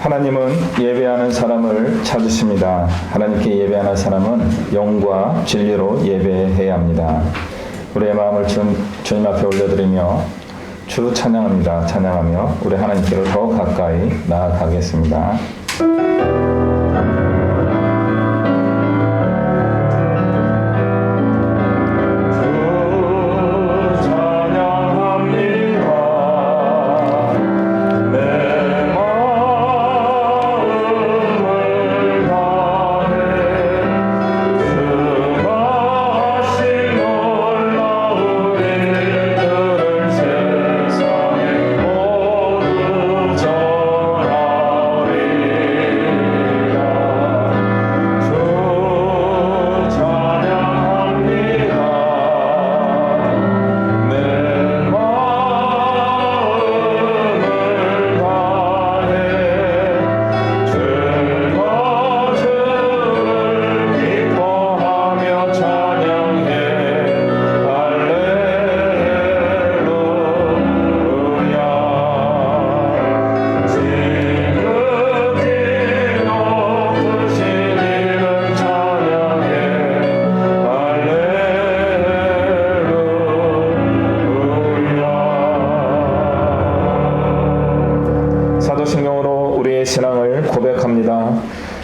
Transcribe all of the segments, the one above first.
하나님은 예배하는 사람을 찾으십니다. 하나님께 예배하는 사람은 영과 진리로 예배해야 합니다. 우리의 마음을 주님 앞에 올려드리며 주 찬양합니다. 찬양하며 우리 하나님께로 더 가까이 나아가겠습니다. 사도신경으로 우리의 신앙을 고백합니다.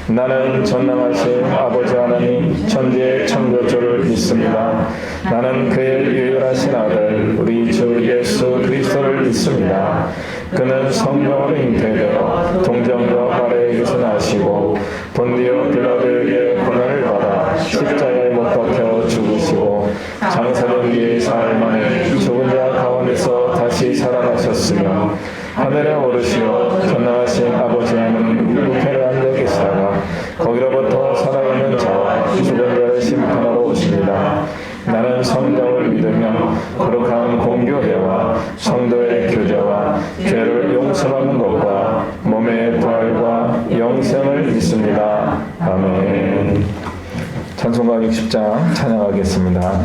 나는 전능하신 아버지 하나님 천지의 창조주를 믿습니다. 나는 그의 유일하신 아들 우리 주 예수 그리스도를 믿습니다. 그는 성령으로 잉태되어 동정과 바레에게서 나시고 본디오 빌라도에게 고난을 받아 십자가에 못 박혀 죽으시고 장사된 뒤에 사흘 만에 죽은 자 가운데서 다시 살아나셨으며 하늘에 오르시어 전능하신 아버지 하나님 우편에 앉아 계시다가 거기로부터 살아있는 자와 죽은 자를 심판하러 오십니다. 나는 성령을 믿으며 거룩한 공교회와 성도의 교제와 죄를 용서받는 것과 몸의 부활과 영생을 믿습니다. 아멘. 찬송가 60장 찬양하겠습니다.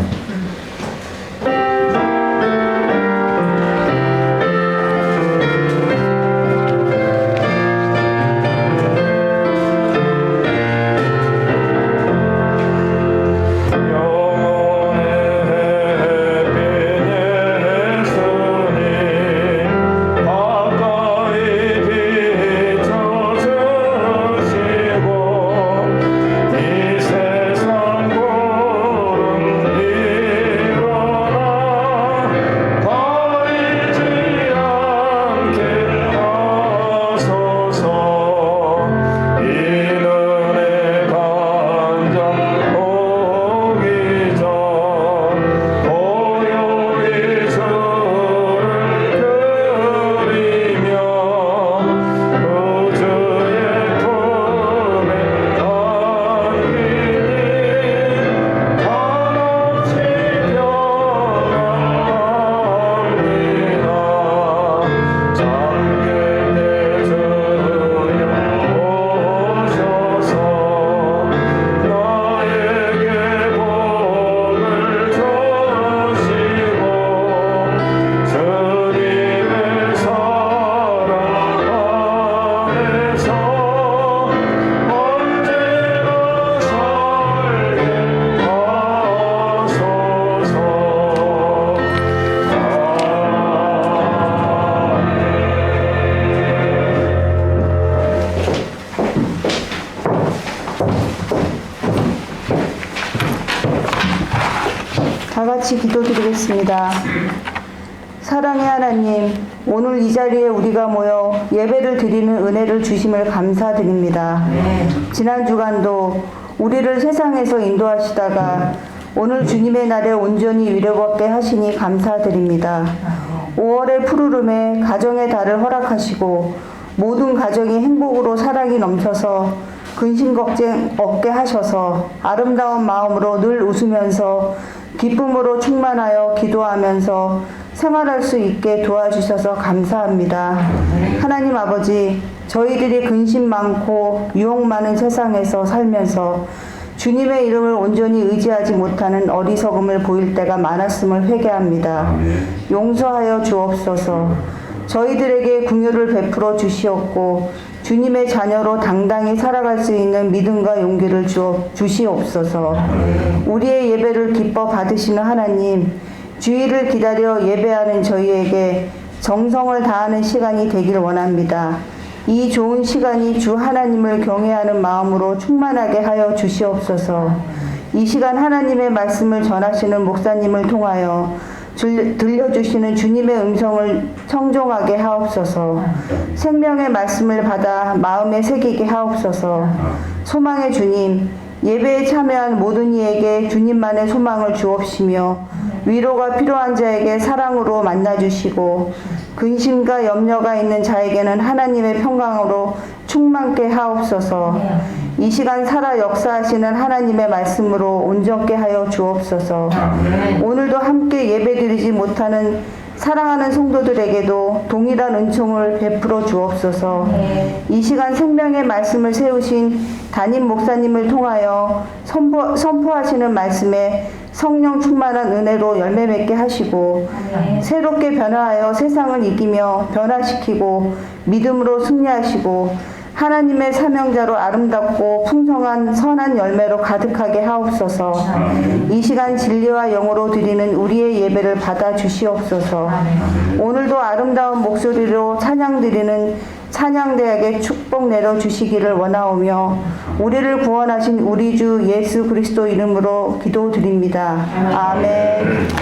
다 같이 기도드리겠습니다. 사랑의 하나님, 오늘 이 자리에 우리가 모여 예배를 드리는 은혜를 주심을 감사드립니다. 지난 주간도 우리를 세상에서 인도하시다가 오늘 주님의 날에 온전히 위로받게 하시니 감사드립니다. 5월의 푸르름에 가정의 달을 허락하시고 모든 가정이 행복으로 사랑이 넘쳐서 근심 걱정 없게 하셔서 아름다운 마음으로 늘 웃으면서 기쁨으로 충만하여 기도하면서 생활할 수 있게 도와주셔서 감사합니다. 하나님 아버지, 저희들이 근심 많고 유혹 많은 세상에서 살면서 주님의 이름을 온전히 의지하지 못하는 어리석음을 보일 때가 많았음을 회개합니다. 용서하여 주옵소서. 저희들에게 긍휼을 베풀어 주시옵고 주님의 자녀로 당당히 살아갈 수 있는 믿음과 용기를 주시옵소서. 우리의 예배를 기뻐 받으시는 하나님, 주일을 기다려 예배하는 저희에게 정성을 다하는 시간이 되길 원합니다. 이 좋은 시간이 주 하나님을 경외하는 마음으로 충만하게 하여 주시옵소서. 이 시간 하나님의 말씀을 전하시는 목사님을 통하여 들려주시는 주님의 음성을 청종하게 하옵소서. 생명의 말씀을 받아 마음에 새기게 하옵소서. 소망의 주님, 예배에 참여한 모든 이에게 주님만의 소망을 주옵시며 위로가 필요한 자에게 사랑으로 만나주시고 근심과 염려가 있는 자에게는 하나님의 평강으로 충만케 하옵소서. 이 시간 살아 역사하시는 하나님의 말씀으로 온전케 하여 주옵소서. 오늘도 함께 예배드리지 못하는 사랑하는 성도들에게도 동일한 은총을 베풀어 주옵소서. 이 시간 생명의 말씀을 세우신 담임 목사님을 통하여 선포하시는 말씀에 성령 충만한 은혜로 열매 맺게 하시고 새롭게 변화하여 세상을 이기며 변화시키고 믿음으로 승리하시고 하나님의 사명자로 아름답고 풍성한 선한 열매로 가득하게 하옵소서. 이 시간 진리와 영으로 드리는 우리의 예배를 받아 주시옵소서. 오늘도 아름다운 목소리로 찬양 드리는 찬양대에게 축복 내려 주시기를 원하오며 우리를 구원하신 우리 주 예수 그리스도 이름으로 기도드립니다. 아멘.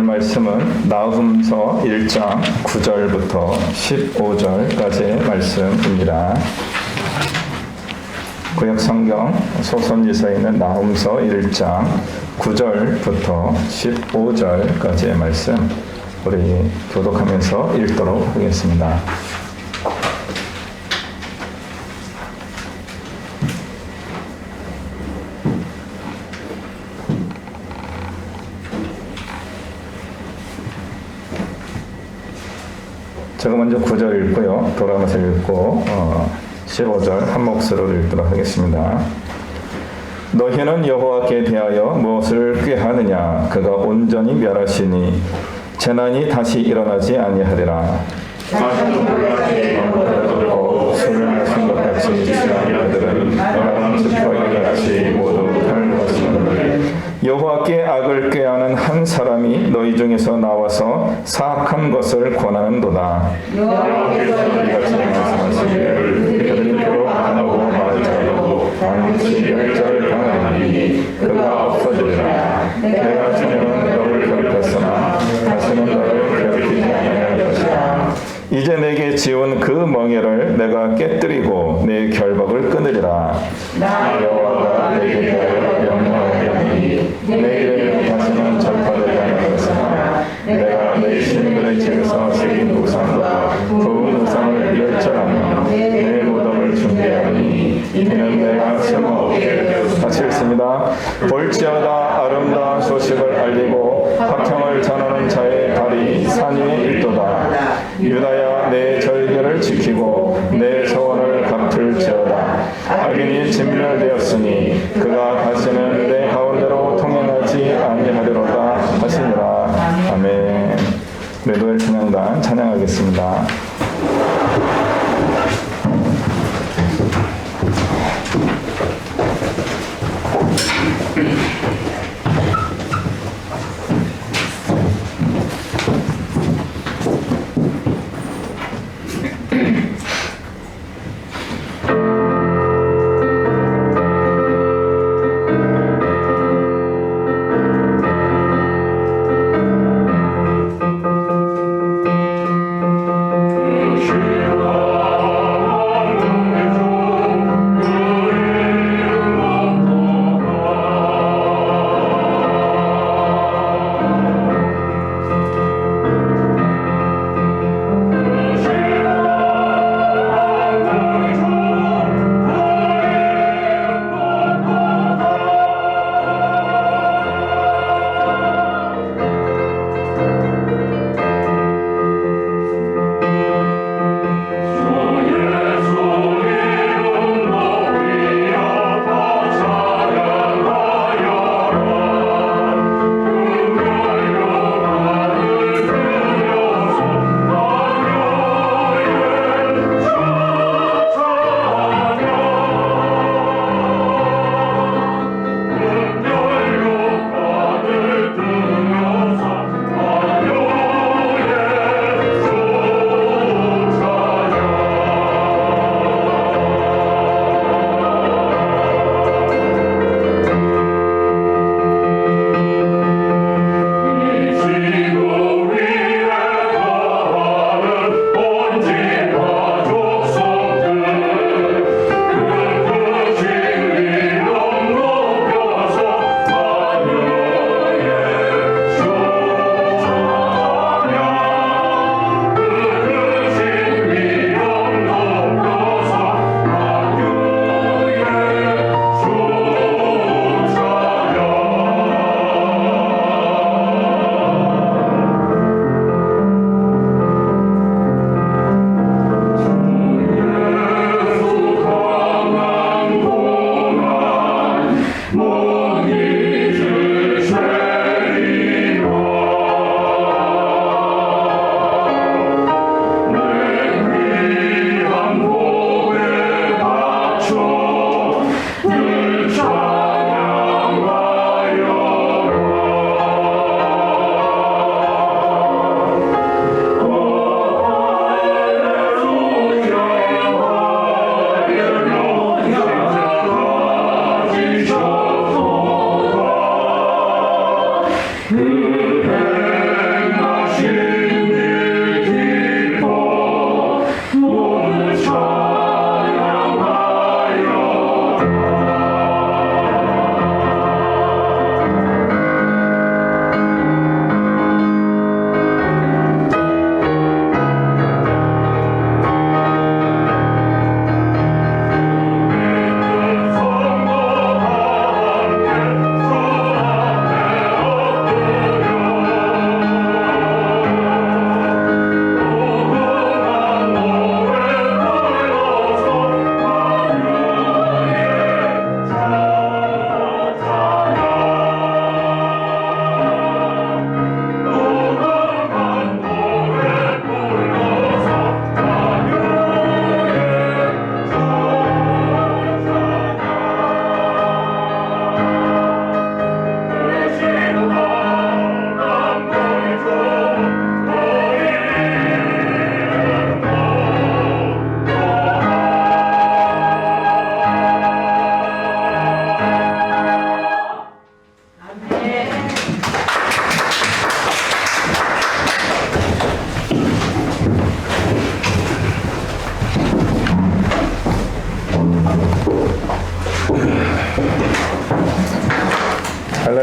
말씀은 나훔서 1장 9절부터 15절까지의 말씀입니다. 구약성경 소선지서에 있는 나훔서 1장 9절부터 15절까지의 말씀 우리 교독하면서 읽도록 하겠습니다. 제가 먼저 9절 읽고요. 돌아가면서 읽고 15절 한 몫으로 읽도록 하겠습니다. 너희는 여호와께 대하여 무엇을 꾀하느냐? 그가 온전히 멸하시니 재난이 다시 일어나지 아니하리라. 술을 마신 것 같이 취한 자들은 바람 지퍼이 같이 모두 탈 것이니 여호와께 악을 꾀하는 한 사람이 너희 중에서 나와서 사악한 것을 권하는도다. 여호와께서 이같이 말씀하시기를 그들로 하나고 말자고 반드시 멸절당하리니 그가 없어지리라. 내가 주님은 너를 괴롭혔으나 다시는 너를 괴롭히지 아니할 것이라. 이제 내게 지운 그 멍에를 내가 깨뜨리고 내 결박을 끊으리라. 나 여호와가 내게 대하여 명령하였으니 내 이름이 다시는 전파되지 않을 것이나 내가 내 신들의 집에서 새긴 우상과 부은 우상을 멸절하며 내 무덤을 준비하니 이는 내가 쓸모없게 같이 읽습니다. 볼지어다 아름다운 소식을 알리고 화평을 전하는 자의 발이 산 위에 있도다. 유다야 내 절개를 지키고 내 소원을 갚을지어다. 악인이 진멸되었으니 그가 다시는 내 가운데로 통행하지 아니하리로다 하시니라. 아멘. 매도의 찬양단 찬양하겠습니다.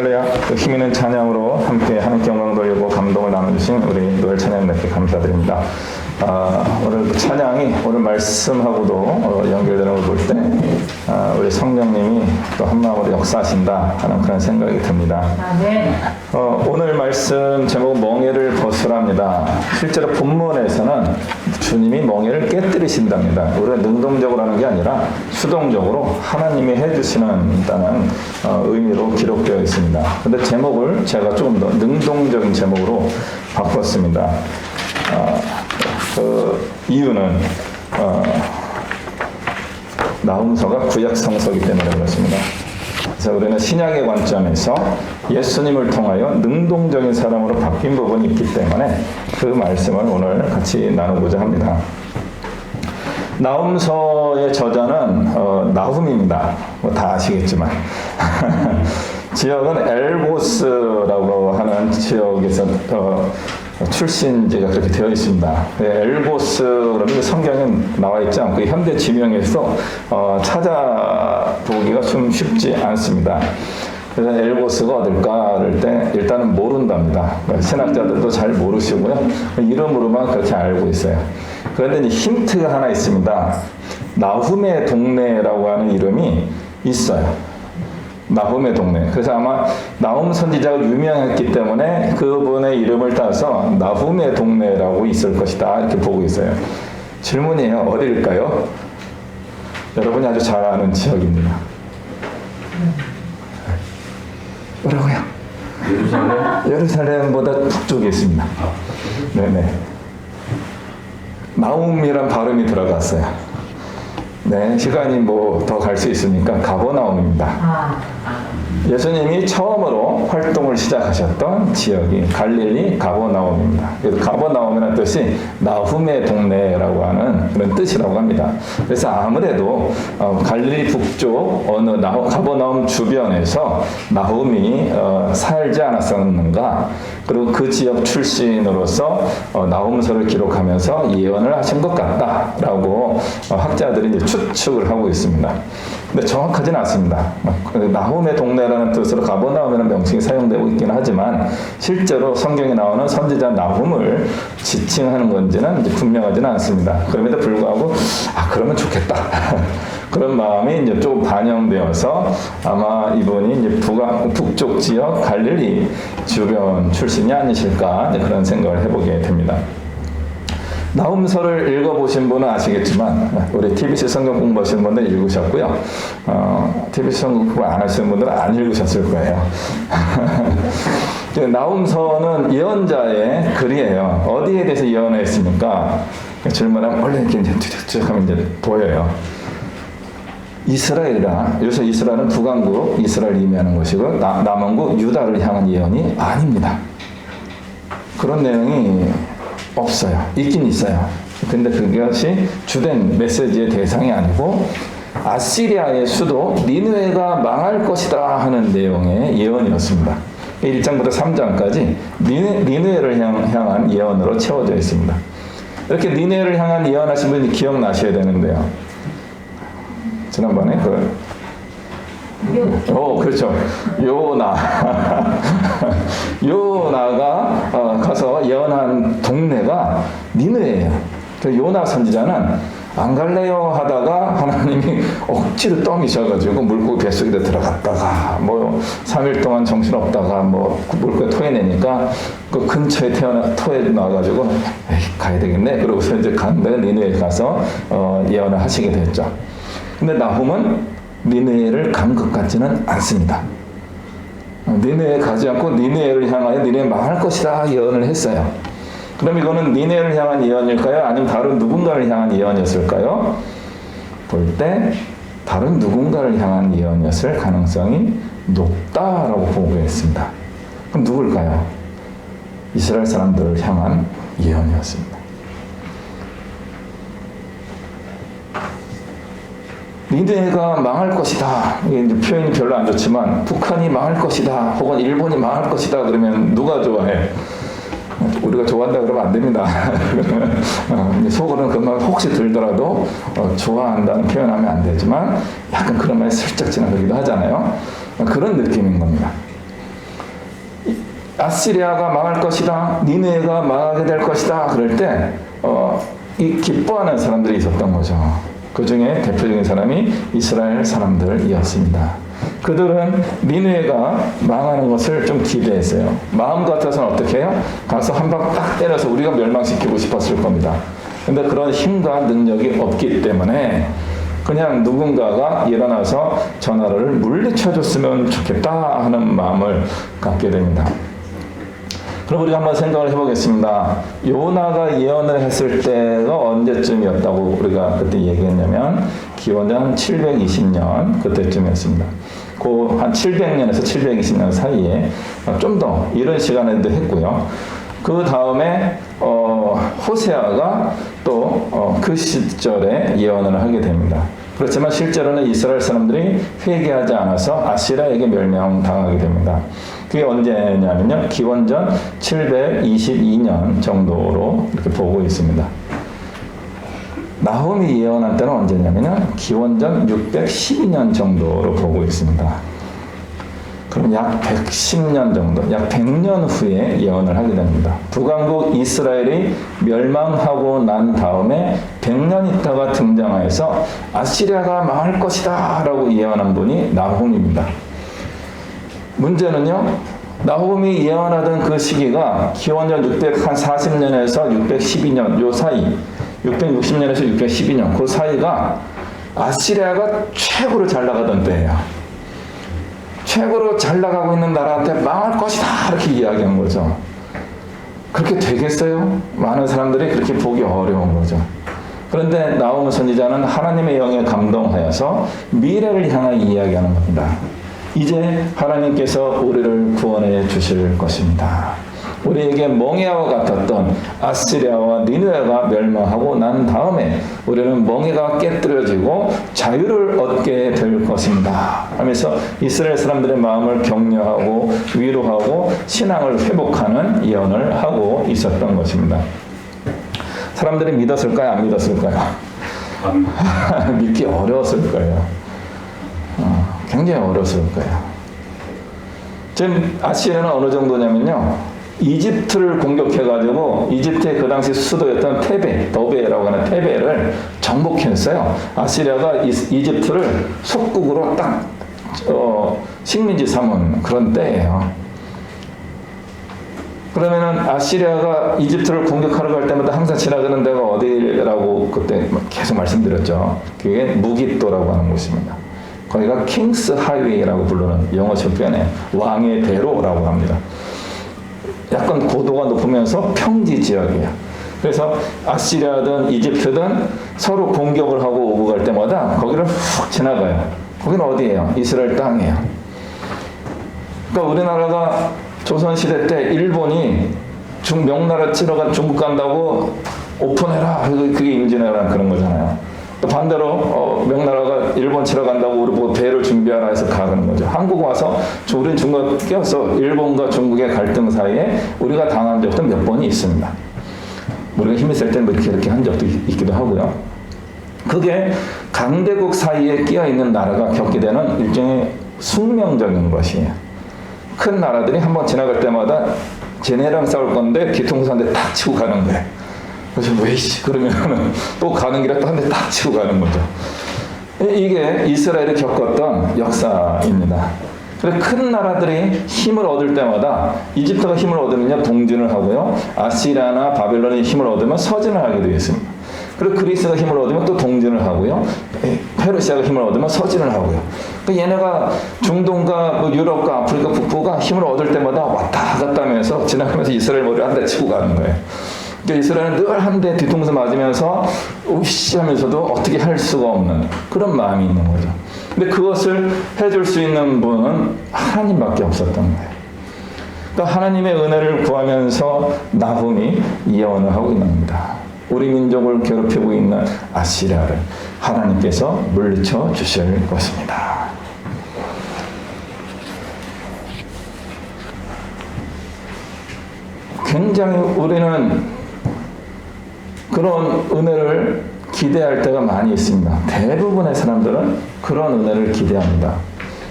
할렐루야. 힘 있는 찬양으로 함께 하나님께 영광 돌리고 감동을 나눠주신 우리 노엘 찬양님께 감사드립니다. 오늘 찬양이 오늘 말씀하고도 연결되는 걸 볼 때 우리 성령님이 또 한마음으로 역사하신다 하는 그런 생각이 듭니다. 오늘 말씀 제목은 멍에를 벗으랍니다. 실제로 본문에서는 주님이 멍에를 깨뜨리신답니다. 우리가 능동적으로 하는 게 아니라 수동적으로 하나님이 해주시는다는 의미로 기록되어 있습니다. 그런데 제목을 제가 조금 더 능동적인 제목으로 바꿨습니다. 그 이유는 나훔서가 구약 성서이기 때문에 그렇습니다. 그래서 우리는 신약의 관점에서 예수님을 통하여 능동적인 사람으로 바뀐 부분이 있기 때문에 그 말씀을 오늘 같이 나누고자 합니다. 나훔서의 저자는 나훔입니다. 뭐 다 아시겠지만 지역은 엘보스라고 하는 지역에서 출신지가 그렇게 되어 있습니다. 엘보스 그러면 성경에 나와 있지 않고 현대 지명에서 찾아보기가 좀 쉽지 않습니다. 그래서 엘보스가 어딜까 할 때 일단은 모른답니다. 신학자들도 잘 모르시고요. 이름으로만 그렇게 알고 있어요. 그런데 이제 힌트가 하나 있습니다. 나훔의 동네라고 하는 이름이 있어요. 나훔의 동네. 그래서 아마 나훔 선지자가 유명했기 때문에 그분의 이름을 따서 나훔의 동네라고 있을 것이다 이렇게 보고 있어요. 질문이에요. 어디일까요? 여러분이 아주 잘 아는 지역입니다. 뭐라고요? 예루살렘보다 북쪽에 있습니다. 네네. 나움이란 발음이 들어갔어요. 네, 시간이 뭐 더 갈 수 있으니까 가버나움입니다. 예수님이 처음으로 활동을 시작하셨던 지역이 갈릴리 가버나움입니다. 그래서 가버나움이라는 뜻이 나훔의 동네라고 하는 그런 뜻이라고 합니다. 그래서 아무래도 갈릴리 북쪽 어느 가버나움 주변에서 나훔이 살지 않았었는가, 그리고 그 지역 출신으로서 나훔서를 기록하면서 예언을 하신 것 같다라고 학자들이 이제 추측을 하고 있습니다. 근데 정확하지는 않습니다. 나훔의 동네라는 뜻으로 가버나움이라는 명칭이 사용되고 있기는 하지만 실제로 성경에 나오는 선지자 나훔을 지칭하는 건지는 이제 분명하지는 않습니다. 그럼에도 불구하고 그러면 좋겠다. 그런 마음이 이제 좀 반영되어서 아마 이분이 이제 북쪽 지역 갈릴리 주변 출신이 아니실까 그런 생각을 해보게 됩니다. 나훔서를 읽어보신 분은 아시겠지만 우리 TBC 성경 공부하시는 분들 읽으셨고요. TBC 성경 공부 안 하시는 분들은 안 읽으셨을 거예요. 나훔서는 예언자의 글이에요. 어디에 대해서 예언했습니까? 질문하면 원래 이렇게 이제 툭툭 하면 이제 보여요. 이스라엘이라, 여기서 이스라엘은 북왕국 이스라엘을 의미하는 것이고 남왕국 유다를 향한 예언이 아닙니다. 그런 내용이 없어요. 있긴 있어요. 근데 그것이 주된 메시지의 대상이 아니고 아시리아의 수도 니느웨가 망할 것이다 하는 내용의 예언이었습니다. 1장부터 3장까지 니느웨를 향한 예언으로 채워져 있습니다. 이렇게 니느웨를 향한 예언하신 분이 기억나셔야 되는데요. 지난번에 그렇죠. 요나가 가서 예언한 동네가 니느웨예요. 요나 선지자는 안 갈래요 하다가 하나님이 억지로 떠미셔가지고 물고기 뱃속에 들어갔다가 뭐 3일 동안 정신없다가 뭐 물고기 토해내니까 그 근처에 토해놔가지고 가야 되겠네. 그러고서 이제 간데 니느웨에 가서 예언을 하시게 됐죠. 근데 나훔은 니느웨를 간 것 같지는 않습니다. 니느웨에 가지 않고 니느웨를 향하여 니느웨 망할 것이다 예언을 했어요. 그럼 이거는 니느웨를 향한 예언일까요? 아니면 다른 누군가를 향한 예언이었을까요? 볼 때 다른 누군가를 향한 예언이었을 가능성이 높다라고 보고있습니다. 그럼 누굴까요? 이스라엘 사람들을 향한 예언이었습니다. 니느웨가 망할 것이다. 이게 표현이 별로 안 좋지만 북한이 망할 것이다. 혹은 일본이 망할 것이다. 그러면 누가 좋아해? 우리가 좋아한다 그러면 안 됩니다. 속으로는 그 말 혹시 들더라도 좋아한다는 표현하면 안 되지만 약간 그런 말이 슬쩍 지나가기도 하잖아요. 그런 느낌인 겁니다. 아시리아가 망할 것이다, 니느웨가 망하게 될 것이다 그럴 때 이 기뻐하는 사람들이 있었던 거죠. 그 중에 대표적인 사람이 이스라엘 사람들이었습니다. 그들은 니느웨가 망하는 것을 좀 기대했어요. 마음 같아서는 어떻게 해요? 가서 한 방 딱 때려서 우리가 멸망시키고 싶었을 겁니다. 근데 그런 힘과 능력이 없기 때문에 그냥 누군가가 일어나서 전하를 물리쳐줬으면 좋겠다 하는 마음을 갖게 됩니다. 그럼 우리가 한번 생각을 해보겠습니다. 요나가 예언을 했을 때가 언제쯤이었다고 우리가 그때 얘기했냐면 기원전 720년 그때쯤이었습니다. 그 한 700년에서 720년 사이에 좀 더 이런 시간에도 했고요. 그 다음에 호세아가 또 그 시절에 예언을 하게 됩니다. 그렇지만 실제로는 이스라엘 사람들이 회개하지 않아서 아시라에게 멸망당하게 됩니다. 그게 언제냐면요. 기원전 722년 정도로 이렇게 보고 있습니다. 나홈이 예언한 때는 언제냐면요. 기원전 612년 정도로 보고 있습니다. 그럼 약 110년 정도, 약 100년 후에 예언을 하게 됩니다. 북왕국 이스라엘이 멸망하고 난 다음에 100년 있다가 등장하여서 아시리아가 망할 것이다 라고 예언한 분이 나홈입니다. 문제는요, 나홈이 예언하던 그 시기가 기원전 640년에서 612년 요 사이, 660년에서 612년 그 사이가 아시리아가 최고로 잘 나가던 때예요. 최고로 잘 나가고 있는 나라한테 망할 것이다 이렇게 이야기한 거죠. 그렇게 되겠어요? 많은 사람들이 그렇게 보기 어려운 거죠. 그런데 나홈 선지자는 하나님의 영에 감동하여서 미래를 향한 이야기하는 겁니다. 이제 하나님께서 우리를 구원해 주실 것입니다. 우리에게 멍에와 같았던 아시리아와 니느웨가 멸망하고 난 다음에 우리는 멍에가 깨뜨려지고 자유를 얻게 될 것입니다 하면서 이스라엘 사람들의 마음을 격려하고 위로하고 신앙을 회복하는 예언을 하고 있었던 것입니다. 사람들이 믿었을까요? 안 믿었을까요? 믿기 어려웠을 거예요. 굉장히 어려웠을 거예요. 지금 아시리아는 어느 정도냐면요. 이집트를 공격해가지고 이집트의 그 당시 수도였던 더베라고 하는 테베를 정복했어요. 아시리아가 이집트를 속국으로 딱 식민지 삼은 그런 때예요. 그러면은 아시리아가 이집트를 공격하러 갈 때마다 항상 지나가는 데가 어디라고 그때 계속 말씀드렸죠. 그게 무깃도라고 하는 곳입니다. 거기가 킹스 하이웨이라고 부르는 영어식 표현에 왕의 대로라고 합니다. 약간 고도가 높으면서 평지 지역이에요. 그래서 아시리아든 이집트든 서로 공격을 하고 오고 갈 때마다 거기를 훅 지나가요. 거기는 어디예요? 이스라엘 땅이에요. 그러니까 우리나라가 조선시대 때 일본이 명나라 치러 가 중국 간다고 오픈해라. 그게 임진왜란 그런 거잖아요. 또 반대로 명나라가 일본 치러 간다고 우리 보고 배를 준비하라 해서 가는 거죠. 한국 와서 우리는 중간에 껴서 일본과 중국의 갈등 사이에 우리가 당한 적도 몇 번이 있습니다. 우리가 힘이 셀 때는 이렇게 한 적도 있기도 하고요. 그게 강대국 사이에 끼어 있는 나라가 겪게 되는 일종의 숙명적인 것이에요. 큰 나라들이 한번 지나갈 때마다 쟤네랑 싸울 건데 뒤통수 한 대 탁 치고 가는 거예요. 그래서 왜이씨 그러면 또 가는 길에 또 한 대 딱 치고 가는 거죠. 이게 이스라엘이 겪었던 역사입니다. 그래서 큰 나라들이 힘을 얻을 때마다 이집트가 힘을 얻으면 동진을 하고요. 아시리아나 바벨론이 힘을 얻으면 서진을 하게 되어 있습니다. 그리고 그리스가 힘을 얻으면 또 동진을 하고요. 페르시아가 힘을 얻으면 서진을 하고요. 그러니까 얘네가 중동과 유럽과 아프리카 북부가 힘을 얻을 때마다 왔다 갔다 하면서 지나가면서 이스라엘 머리를 한 대 치고 가는 거예요. 그러니까 이스라엘은 늘 한 대 뒤통수 맞으면서 으쌰 하면서도 어떻게 할 수가 없는 그런 마음이 있는 거죠. 근데 그것을 해줄 수 있는 분은 하나님밖에 없었던 거예요. 그러니까 하나님의 은혜를 구하면서 나홈이 예언을 하고 있는 겁니다. 우리 민족을 괴롭히고 있는 아시리아를 하나님께서 물리쳐 주실 것입니다. 굉장히 우리는 그런 은혜를 기대할 때가 많이 있습니다. 대부분의 사람들은 그런 은혜를 기대합니다.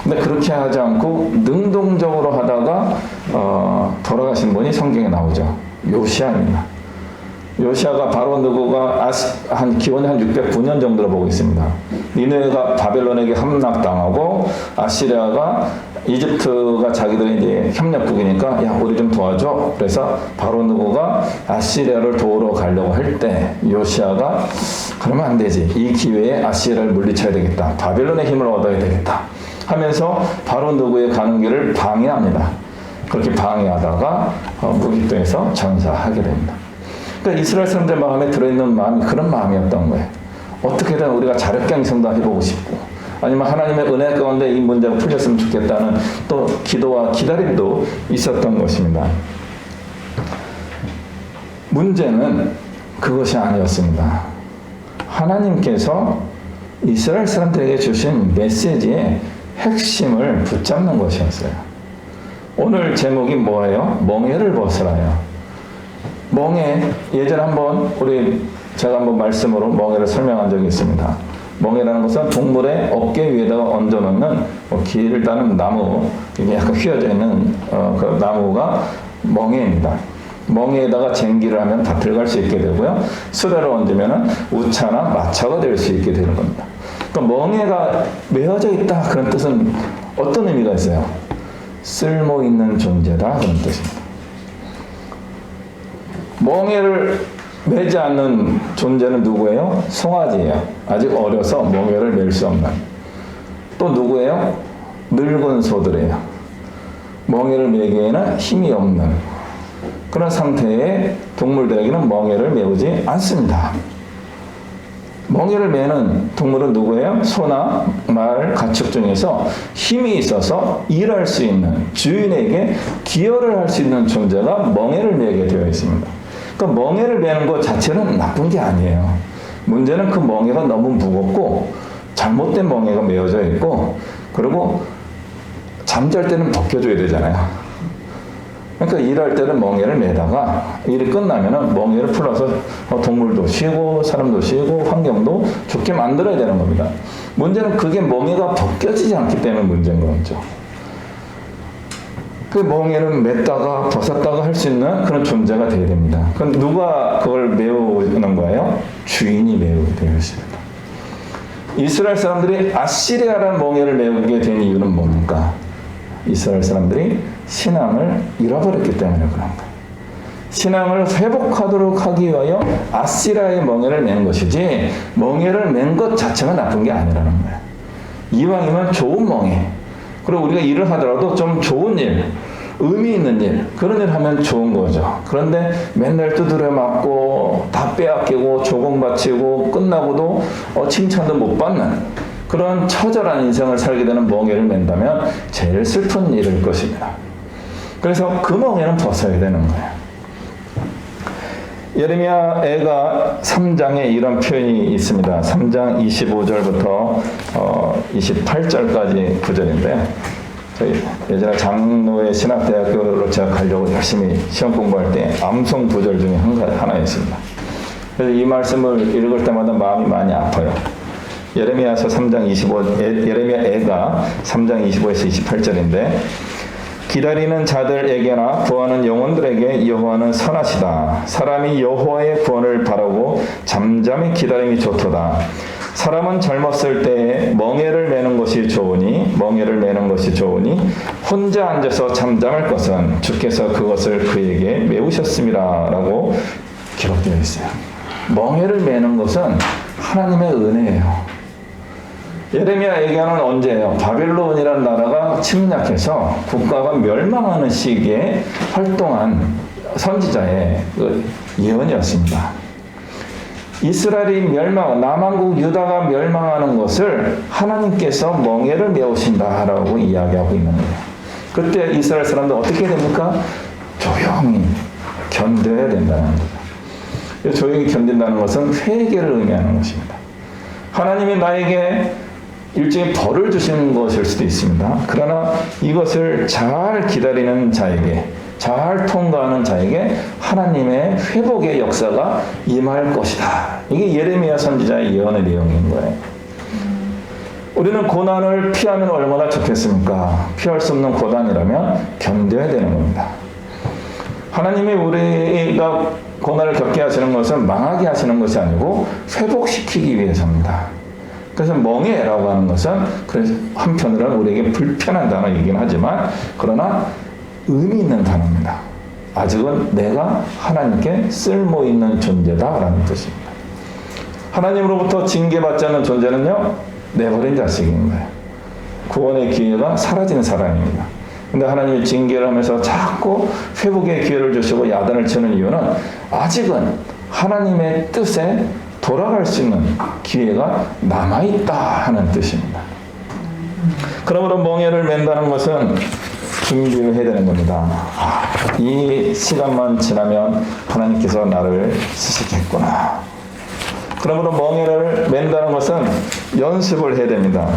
근데 그렇게 하지 않고 능동적으로 하다가 돌아가신 분이 성경에 나오죠. 요시아입니다. 요시아가 바로 누구가 한 기원이 한 609년 정도로 보고 있습니다. 니느웨가 바벨론에게 함락당하고 아시리아가 이집트가 자기들의 이제 협력국이니까 야 우리 좀 도와줘. 그래서 바로 누구가 아시리아를 도우러 가려고 할 때 요시아가 그러면 안 되지. 이 기회에 아시리아를 물리쳐야 되겠다. 바벨론의 힘을 얻어야 되겠다. 하면서 바로 누구의 가는 길을 방해합니다. 그렇게 방해하다가 무기토에서 전사하게 됩니다. 그러니까 이스라엘 사람들 마음에 들어있는 마음이 그런 마음이었던 거예요. 어떻게든 우리가 자력갱생도 해보고 싶고 아니면 하나님의 은혜 가운데 이 문제가 풀렸으면 좋겠다는 또 기도와 기다림도 있었던 것입니다. 문제는 그것이 아니었습니다. 하나님께서 이스라엘 사람들에게 주신 메시지의 핵심을 붙잡는 것이었어요. 오늘 제목이 뭐예요? 멍에를 벗으라요. 멍에, 예전에 제가 한번 말씀으로 멍에를 설명한 적이 있습니다. 멍에라는 것은 동물의 어깨 위에다가 얹어놓는 길을 따는 나무, 이게 약간 휘어져 있는 그 나무가 멍에입니다. 멍에에다가 쟁기를 하면 밭을 갈 수 있게 되고요. 수레를 얹으면 우차나 마차가 될 수 있게 되는 겁니다. 그러니까 멍에가 메어져 있다 그런 뜻은 어떤 의미가 있어요? 쓸모 있는 존재다 그런 뜻입니다. 멍에를 매지 않는 존재는 누구예요? 송아지예요. 아직 어려서 멍에를 맬 수 없는. 또 누구예요? 늙은 소들이에요. 멍에를 매기에는 힘이 없는 그런 상태의 동물들에게는 멍에를 메우지 않습니다. 멍에를 매는 동물은 누구예요? 소나 말, 가축 중에서 힘이 있어서 일할 수 있는 주인에게 기여를 할 수 있는 존재가 멍에를 매게 되어 있습니다. 그러니까 멍에를 매는 것 자체는 나쁜 게 아니에요. 문제는 그 멍에가 너무 무겁고 잘못된 멍에가 메어져 있고 그리고 잠잘 때는 벗겨줘야 되잖아요. 그러니까 일할 때는 멍에를 매다가 일이 끝나면은 멍에를 풀어서 동물도 쉬고 사람도 쉬고 환경도 좋게 만들어야 되는 겁니다. 문제는 그게 멍에가 벗겨지지 않기 때문에 문제인 거죠. 그 멍에는 맸다가 벗었다가 할 수 있는 그런 존재가 되어야 됩니다. 그럼 누가 그걸 메우는 거예요? 주인이 메우게 되어 있습니다. 이스라엘 사람들이 아시리아라는 멍에를 메우게 된 이유는 뭡니까? 이스라엘 사람들이 신앙을 잃어버렸기 때문에 그런 거예요. 신앙을 회복하도록 하기 위하여 아시리아의 멍에를 맨 것이지 멍에를 맨 것 자체가 나쁜 게 아니라는 거예요. 이왕이면 좋은 멍에 그리고 우리가 일을 하더라도 좀 좋은 일, 의미 있는 일, 그런 일 하면 좋은 거죠. 그런데 맨날 두드려 맞고 다 빼앗기고 조공 바치고 끝나고도 칭찬도 못 받는 그런 처절한 인생을 살게 되는 멍에를 맨다면 제일 슬픈 일일 것입니다. 그래서 그 멍에는 벗어야 되는 거예요. 예레미야 애가 3장에 이런 표현이 있습니다. 3장 25절부터 28절까지 구절인데 저희 예전에 장로의 신학대학교로 제가 가려고 열심히 시험 공부할 때 암송 구절 중에 하나였습니다. 그래서 이 말씀을 읽을 때마다 마음이 많이 아파요. 예레미야서 3장 25, 예레미야 애가 3장 25에서 28절인데 기다리는 자들에게나 구하는 영혼들에게 여호와는 선하시다. 사람이 여호와의 구원을 바라고 잠잠히 기다림이 좋도다. 사람은 젊었을 때에 멍에를 매는 것이 좋으니 혼자 앉아서 잠잠할 것은 주께서 그것을 그에게 메우셨습니다. 라고 기록되어 있어요. 멍에를 매는 것은 하나님의 은혜예요. 예레미야 얘기하는 언제예요? 바벨론이라는 나라가 침략해서 국가가 멸망하는 시기에 활동한 선지자의 그 예언이었습니다. 이스라엘이 남한국 유다가 멸망하는 것을 하나님께서 멍에를 메우신다라고 이야기하고 있는 거예요. 그때 이스라엘 사람들 어떻게 됩니까? 조용히 견뎌야 된다는 거죠. 조용히 견딘다는 것은 회개를 의미하는 것입니다. 하나님이 나에게 일종의 벌을 주시는 것일 수도 있습니다. 그러나 이것을 잘 기다리는 자에게, 잘 통과하는 자에게 하나님의 회복의 역사가 임할 것이다. 이게 예레미야 선지자의 예언의 내용인 거예요. 우리는 고난을 피하면 얼마나 좋겠습니까? 피할 수 없는 고난이라면 견뎌야 되는 겁니다. 하나님이 우리가 고난을 겪게 하시는 것은 망하게 하시는 것이 아니고 회복시키기 위해서입니다. 그래서 멍해라고 하는 것은 그래서 한편으로는 우리에게 불편한 단어이긴 하지만 그러나 의미 있는 단어입니다. 아직은 내가 하나님께 쓸모있는 존재다라는 뜻입니다. 하나님으로부터 징계받지 않는 존재는요, 내버린 자식인 거예요. 구원의 기회가 사라지는 사람입니다. 근데 하나님이 징계를 하면서 자꾸 회복의 기회를 주시고 야단을 치는 이유는 아직은 하나님의 뜻에 돌아갈 수 있는 기회가 남아있다 하는 뜻입니다. 그러므로 멍에를 맨다는 것은 준비를 해야 되는 겁니다. 이 시간만 지나면 하나님께서 나를 쓰시겠구나. 그러므로 멍에를 맨다는 것은 연습을 해야 됩니다.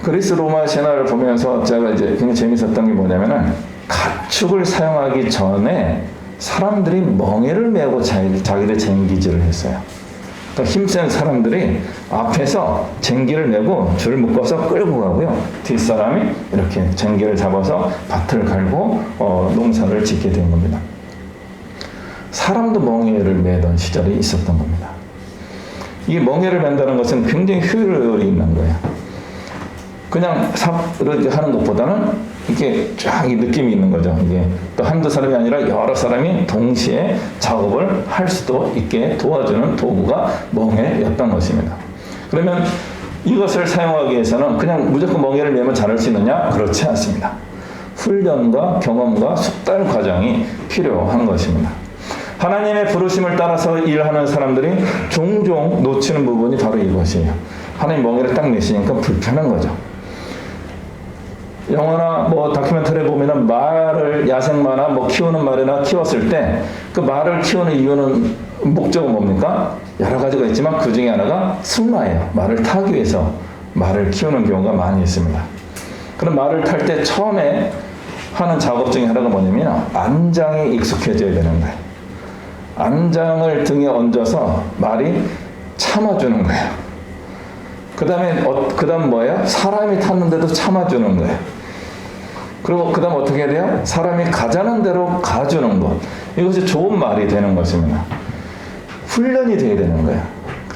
그리스 로마 신화를 보면서 제가 이제 굉장히 재밌었던 게 뭐냐면은 가축을 사용하기 전에 사람들이 멍에를 메고 자기를 쟁기질을 했어요. 그러니까 힘센 사람들이 앞에서 쟁기를 메고 줄을 묶어서 끌고 가고요. 뒷사람이 이렇게 쟁기를 잡아서 밭을 갈고 농사를 짓게 된 겁니다. 사람도 멍에를 메던 시절이 있었던 겁니다. 이 멍에를 맨다는 것은 굉장히 효율이 있는 거예요. 그냥 삽을 하는 것보다는 이렇게 쫙 이 느낌이 있는 거죠. 이게 또 한두 사람이 아니라 여러 사람이 동시에 작업을 할 수도 있게 도와주는 도구가 멍에였던 것입니다. 그러면 이것을 사용하기 위해서는 그냥 무조건 멍에를 메면 잘할 수 있느냐? 그렇지 않습니다. 훈련과 경험과 숙달 과정이 필요한 것입니다. 하나님의 부르심을 따라서 일하는 사람들이 종종 놓치는 부분이 바로 이것이에요. 하나님 멍에를 딱 내시니까 불편한 거죠. 영화나 뭐 다큐멘터리에 보면은 말을 야생마나 뭐 키우는 말이나 키웠을 때 그 말을 키우는 이유는 목적은 뭡니까? 여러 가지가 있지만 그 중에 하나가 승마예요. 말을 타기 위해서 말을 키우는 경우가 많이 있습니다. 그럼 말을 탈 때 처음에 하는 작업 중에 하나가 뭐냐면 안장에 익숙해져야 되는 거예요. 안장을 등에 얹어서 말이 참아주는 거예요. 그 다음 뭐예요? 사람이 탔는데도 참아주는 거예요. 그리고 그 다음 어떻게 해야 돼요? 사람이 가자는 대로 가주는 것. 이것이 좋은 말이 되는 것입니다. 훈련이 돼야 되는 거예요.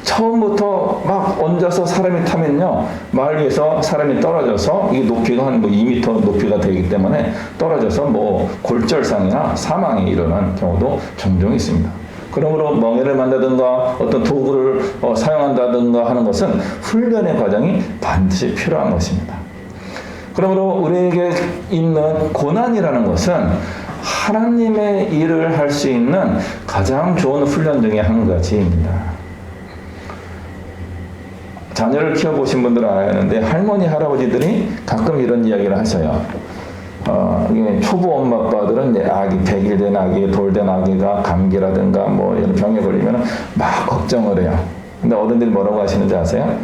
처음부터 막 얹어서 사람이 타면요, 말 위에서 사람이 떨어져서 이 높이가 한 2m 높이가 되기 때문에 떨어져서 뭐 골절상이나 사망이 일어나는 경우도 종종 있습니다. 그러므로 멍에를 만다든가 어떤 도구를 사용한다든가 하는 것은 훈련의 과정이 반드시 필요한 것입니다. 그러므로 우리에게 있는 고난이라는 것은 하나님의 일을 할 수 있는 가장 좋은 훈련 중에 한 가지입니다. 자녀를 키워보신 분들은 아는데 할머니, 할아버지들이 가끔 이런 이야기를 하셔요. 초보 엄마 아빠들은 이제 아기 100일 된 아기, 돌된 아기가 감기라든가 뭐 이런 병에 걸리면 막 걱정을 해요. 근데 어른들이 뭐라고 하시는지 아세요?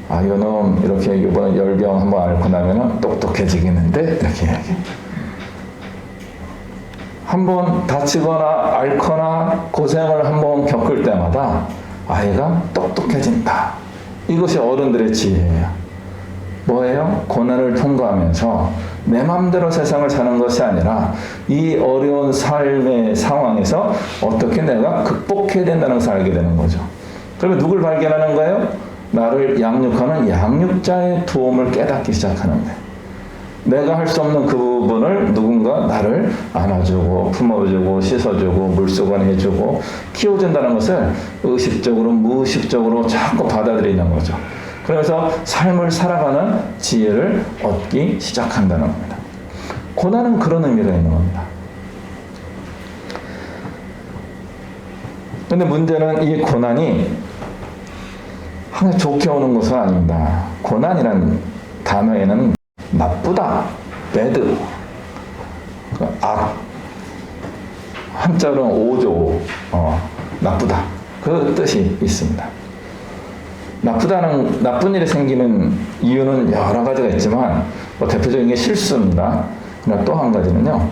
아, 요놈 이렇게 이번 열병 한번 앓고 나면은 똑똑해지겠는데 이렇게 이야기. 한번 다치거나 앓거나 고생을 한번 겪을 때마다 아이가 똑똑해진다. 이것이 어른들의 지혜예요. 뭐예요? 고난을 통과하면서 내 마음대로 세상을 사는 것이 아니라 이 어려운 삶의 상황에서 어떻게 내가 극복해야 된다는 것을 알게 되는 거죠. 그러면 누굴 발견하는 거예요? 나를 양육하는 양육자의 도움을 깨닫기 시작하는 거예요. 내가 할 수 없는 그 부분을 누군가 나를 안아주고 품어주고 씻어주고 물수건 해주고 키워준다는 것을 의식적으로 무의식적으로 자꾸 받아들이는 거죠. 그러면서 삶을 살아가는 지혜를 얻기 시작한다는 겁니다. 고난은 그런 의미가 있는 겁니다. 그런데 문제는 이 고난이 항상 좋게 오는 것은 아닙니다. 고난이라는 단어에는 나쁘다, bad, 악, 한자로는 오조, 나쁘다, 그 뜻이 있습니다. 나쁜 일이 생기는 이유는 여러 가지가 있지만 대표적인 게 실수입니다. 그러나 또 한 가지는요,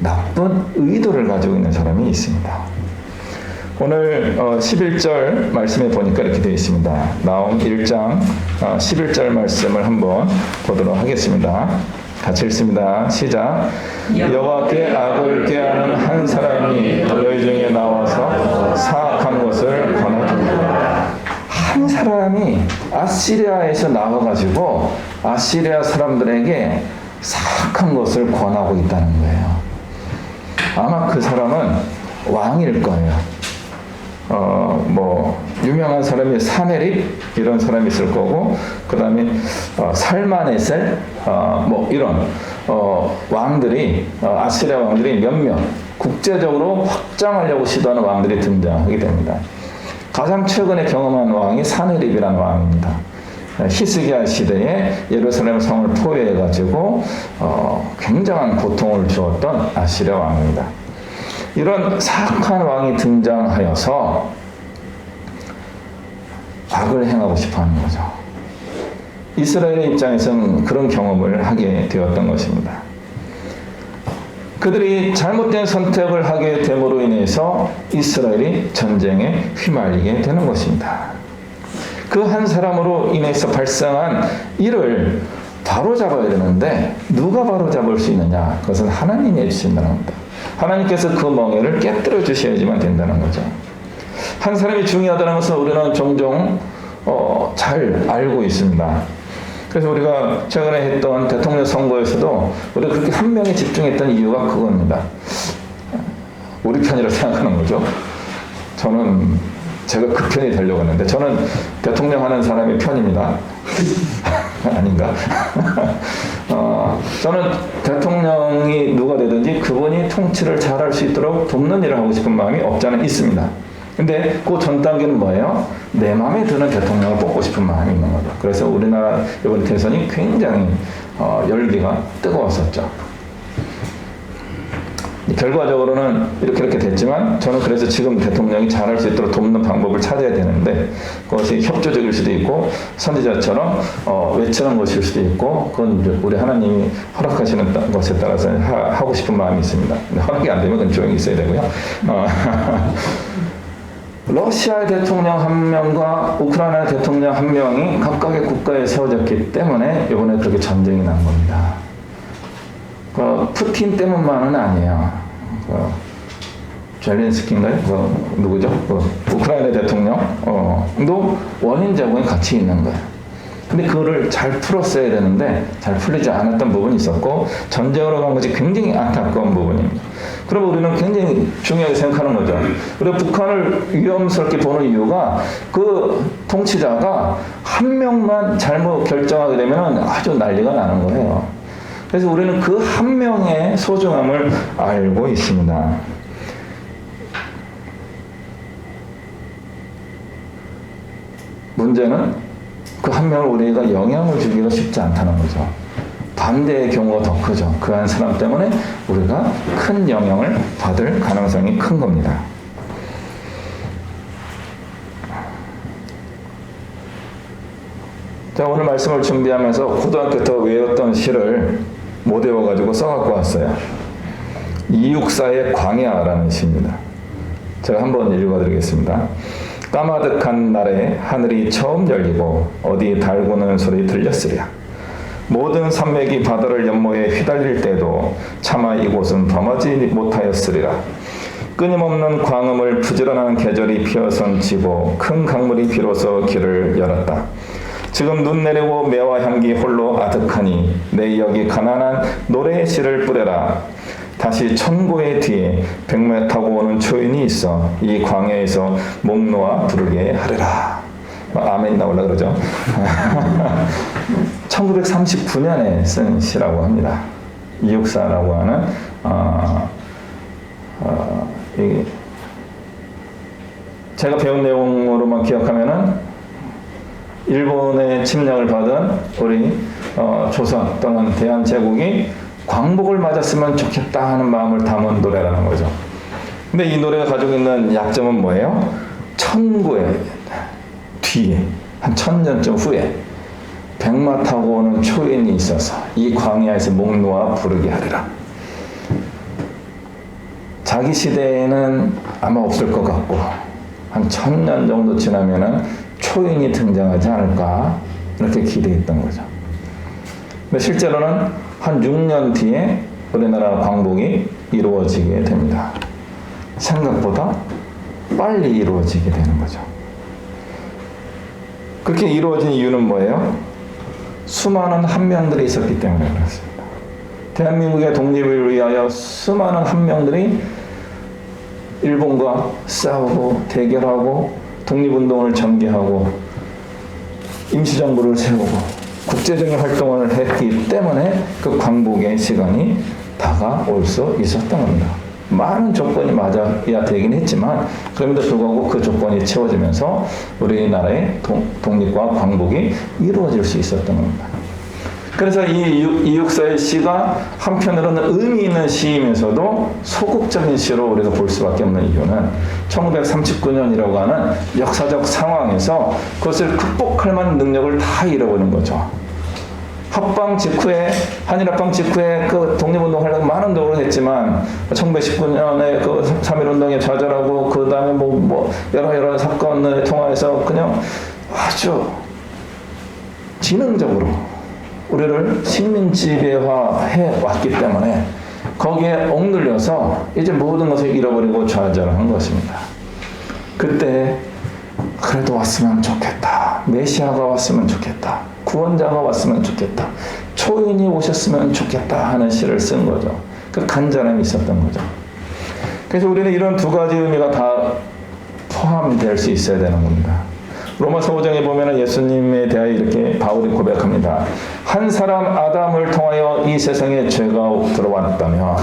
나쁜 의도를 가지고 있는 사람이 있습니다. 오늘 11절 말씀에 보니까 이렇게 되어 있습니다. 나홈 1장 11절 말씀을 한번 보도록 하겠습니다. 같이 읽습니다. 시작. 여호와께 악을 꾀하는 한 사람이 너희 중에 나와서 사악한 것을 권하더라. 한 사람이 아시리아에서 나와가지고 아시리아 사람들에게 사악한 것을 권하고 있다는 거예요. 아마 그 사람은 왕일 거예요. 유명한 사람이 사네립 이런 사람이 있을 거고, 그 다음에 살마네셀 이런 왕들이 아시리아 왕들이 몇몇 국제적으로 확장하려고 시도하는 왕들이 등장하게 됩니다. 가장 최근에 경험한 왕이 사네립이라는 왕입니다. 히스기야 시대에 예루살렘 성을 포위해가지고 굉장한 고통을 주었던 아시리아 왕입니다. 이런 사악한 왕이 등장하여서 악을 행하고 싶어하는 거죠. 이스라엘의 입장에서는 그런 경험을 하게 되었던 것입니다. 그들이 잘못된 선택을 하게 됨으로 인해서 이스라엘이 전쟁에 휘말리게 되는 것입니다. 그 한 사람으로 인해서 발생한 일을 바로잡아야 되는데 누가 바로잡을 수 있느냐? 그것은 하나님이 해주신다는 겁니다. 하나님께서 그 멍에를 깨뜨려 주셔야지만 된다는 거죠. 한 사람이 중요하다는 것은 우리는 종종 잘 알고 있습니다. 그래서 우리가 최근에 했던 대통령 선거에서도 우리가 그렇게 한 명에 집중했던 이유가 그겁니다. 우리 편이라고 생각하는 거죠. 저는 제가 그 편이 되려고 했는데 저는 대통령 하는 사람의 편입니다. 아닌가? 저는 대통령이 누가 되든지 그분이 통치를 잘할 수 있도록 돕는 일을 하고 싶은 마음이 없지 않아 있습니다. 근데 그 전 단계는 뭐예요? 내 마음에 드는 대통령을 뽑고 싶은 마음이 있는 거죠. 그래서 우리나라 이번 대선이 굉장히 열기가 뜨거웠었죠. 결과적으로는 이렇게 됐지만 저는 그래서 지금 대통령이 잘할 수 있도록 돕는 방법을 찾아야 되는데 그것이 협조적일 수도 있고 선지자처럼 외치는 것일 수도 있고 그건 우리 하나님이 허락하시는 것에 따라서 하고 싶은 마음이 있습니다. 근데 허락이 안 되면 그건 조용히 있어야 되고요. 러시아의 대통령 한 명과 우크라이나 대통령 한 명이 각각의 국가에 세워졌기 때문에 이번에 그렇게 전쟁이 난 겁니다. 푸틴 때문만은 아니에요. 젤렌스키인가요? 누구죠? 우크라이나 대통령도 원인 제공이 같이 있는 거예요. 근데 그거를 잘 풀었어야 되는데 잘 풀리지 않았던 부분이 있었고 전쟁으로 간 것이 굉장히 안타까운 부분입니다. 그러면 우리는 굉장히 중요하게 생각하는 거죠. 우리가 북한을 위험스럽게 보는 이유가 그 통치자가 한 명만 잘못 결정하게 되면 아주 난리가 나는 거예요. 그래서 우리는 그 한 명의 소중함을 알고 있습니다. 문제는 그 한 명을 우리가 영향을 주기가 쉽지 않다는 거죠. 반대의 경우가 더 크죠. 그 한 사람 때문에 우리가 큰 영향을 받을 가능성이 큰 겁니다. 자, 오늘 말씀을 준비하면서 고등학교 때 외웠던 시를 못 외워가지고 써갖고 왔어요. 이육사의 광야라는 시입니다. 제가 한번 읽어드리겠습니다. 까마득한 날에 하늘이 처음 열리고 어디 달구는 소리 들렸으랴. 모든 산맥이 바다를 연모해 휘달릴 때도 차마 이곳은 범하지 못하였으리라. 끊임없는 광음을 부지런한 계절이 피어선 지고 큰 강물이 비로소 길을 열었다. 지금 눈 내리고 매화 향기 홀로 아득하니 내 여기 가난한 노래의 씨를 뿌려라. 다시 천고의 뒤에 백매 타고 오는 초인이 있어 이 광야에서 목 놓아 부르게 하리라. 아멘 나올라 그러죠. 1939년에 쓴 시라고 합니다. 이육사라고 하는 제가 배운 내용으로만 기억하면은 일본의 침략을 받은 우리 조선 또는 대한제국이 광복을 맞았으면 좋겠다 하는 마음을 담은 노래라는 거죠. 근데 이 노래가 가지고 있는 약점은 뭐예요? 천구의 뒤에 한 1000년쯤 후에 백마 타고 오는 초인이 있어서 이 광야에서 목 놓아 부르게 하리라. 자기 시대에는 아마 없을 것 같고 한 1000년 정도 지나면은 초인이 등장하지 않을까 이렇게 기대했던 거죠. 근데 실제로는 한 6년 뒤에 우리나라 광복이 이루어지게 됩니다. 생각보다 빨리 이루어지게 되는 거죠. 그렇게 이루어진 이유는 뭐예요? 수많은 한명들이 있었기 때문에 그렇습니다. 대한민국의 독립을 위하여 수많은 한명들이 일본과 싸우고 대결하고 독립운동을 전개하고 임시정부를 세우고 국제적인 활동을 했기 때문에 그 광복의 시간이 다가올 수 있었던 겁니다. 많은 조건이 맞아야 되긴 했지만 그럼에도 불구하고 그 조건이 채워지면서 우리나라의 독립과 광복이 이루어질 수 있었던 겁니다. 그래서 이 이육사의 시가 한편으로는 의미 있는 시이면서도 소극적인 시로 우리가 볼 수밖에 없는 이유는 1939년이라고 하는 역사적 상황에서 그것을 극복할 만한 능력을 다 잃어버린 거죠. 합방 직후에, 한일합방 직후에 그 독립운동 하려고 많은 노력을 했지만 1919년에 그 3.1운동에 좌절하고 그 다음에 뭐 여러 사건을 통해서 그냥 아주 지능적으로 우리를 식민지배화해 왔기 때문에 거기에 억눌려서 이제 모든 것을 잃어버리고 좌절한 것입니다. 그때 그래도 왔으면 좋겠다. 메시아가 왔으면 좋겠다. 구원자가 왔으면 좋겠다. 초인이 오셨으면 좋겠다 하는 시를 쓴 거죠. 그 간절함이 있었던 거죠. 그래서 우리는 이런 두 가지 의미가 다 포함될 수 있어야 되는 겁니다. 로마서 5장에 보면 예수님에 대하여 이렇게 바울이 고백합니다. 한 사람 아담을 통하여 이 세상에 죄가 들어왔다면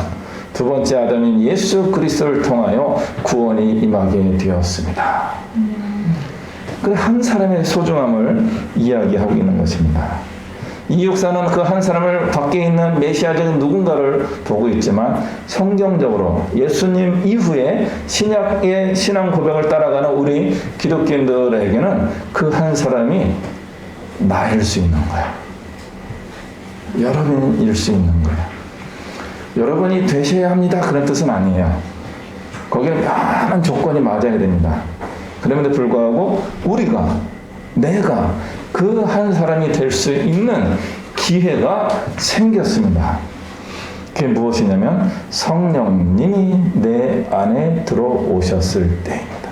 두 번째 아담인 예수 그리스도를 통하여 구원이 임하게 되었습니다. 그 한 사람의 소중함을 이야기하고 있는 것입니다. 이 역사는 그 한 사람을 밖에 있는 메시아적인 누군가를 보고 있지만 성경적으로 예수님 이후에 신약의 신앙 고백을 따라가는 우리 기독교인들에게는 그 한 사람이 나일 수 있는 거야. 여러분일 수 있는 거야. 여러분이 되셔야 합니다. 그런 뜻은 아니에요. 거기에 많은 조건이 맞아야 됩니다. 그럼에도 불구하고 내가 그 한 사람이 될 수 있는 기회가 생겼습니다. 그게 무엇이냐면 성령님이 내 안에 들어오셨을 때입니다.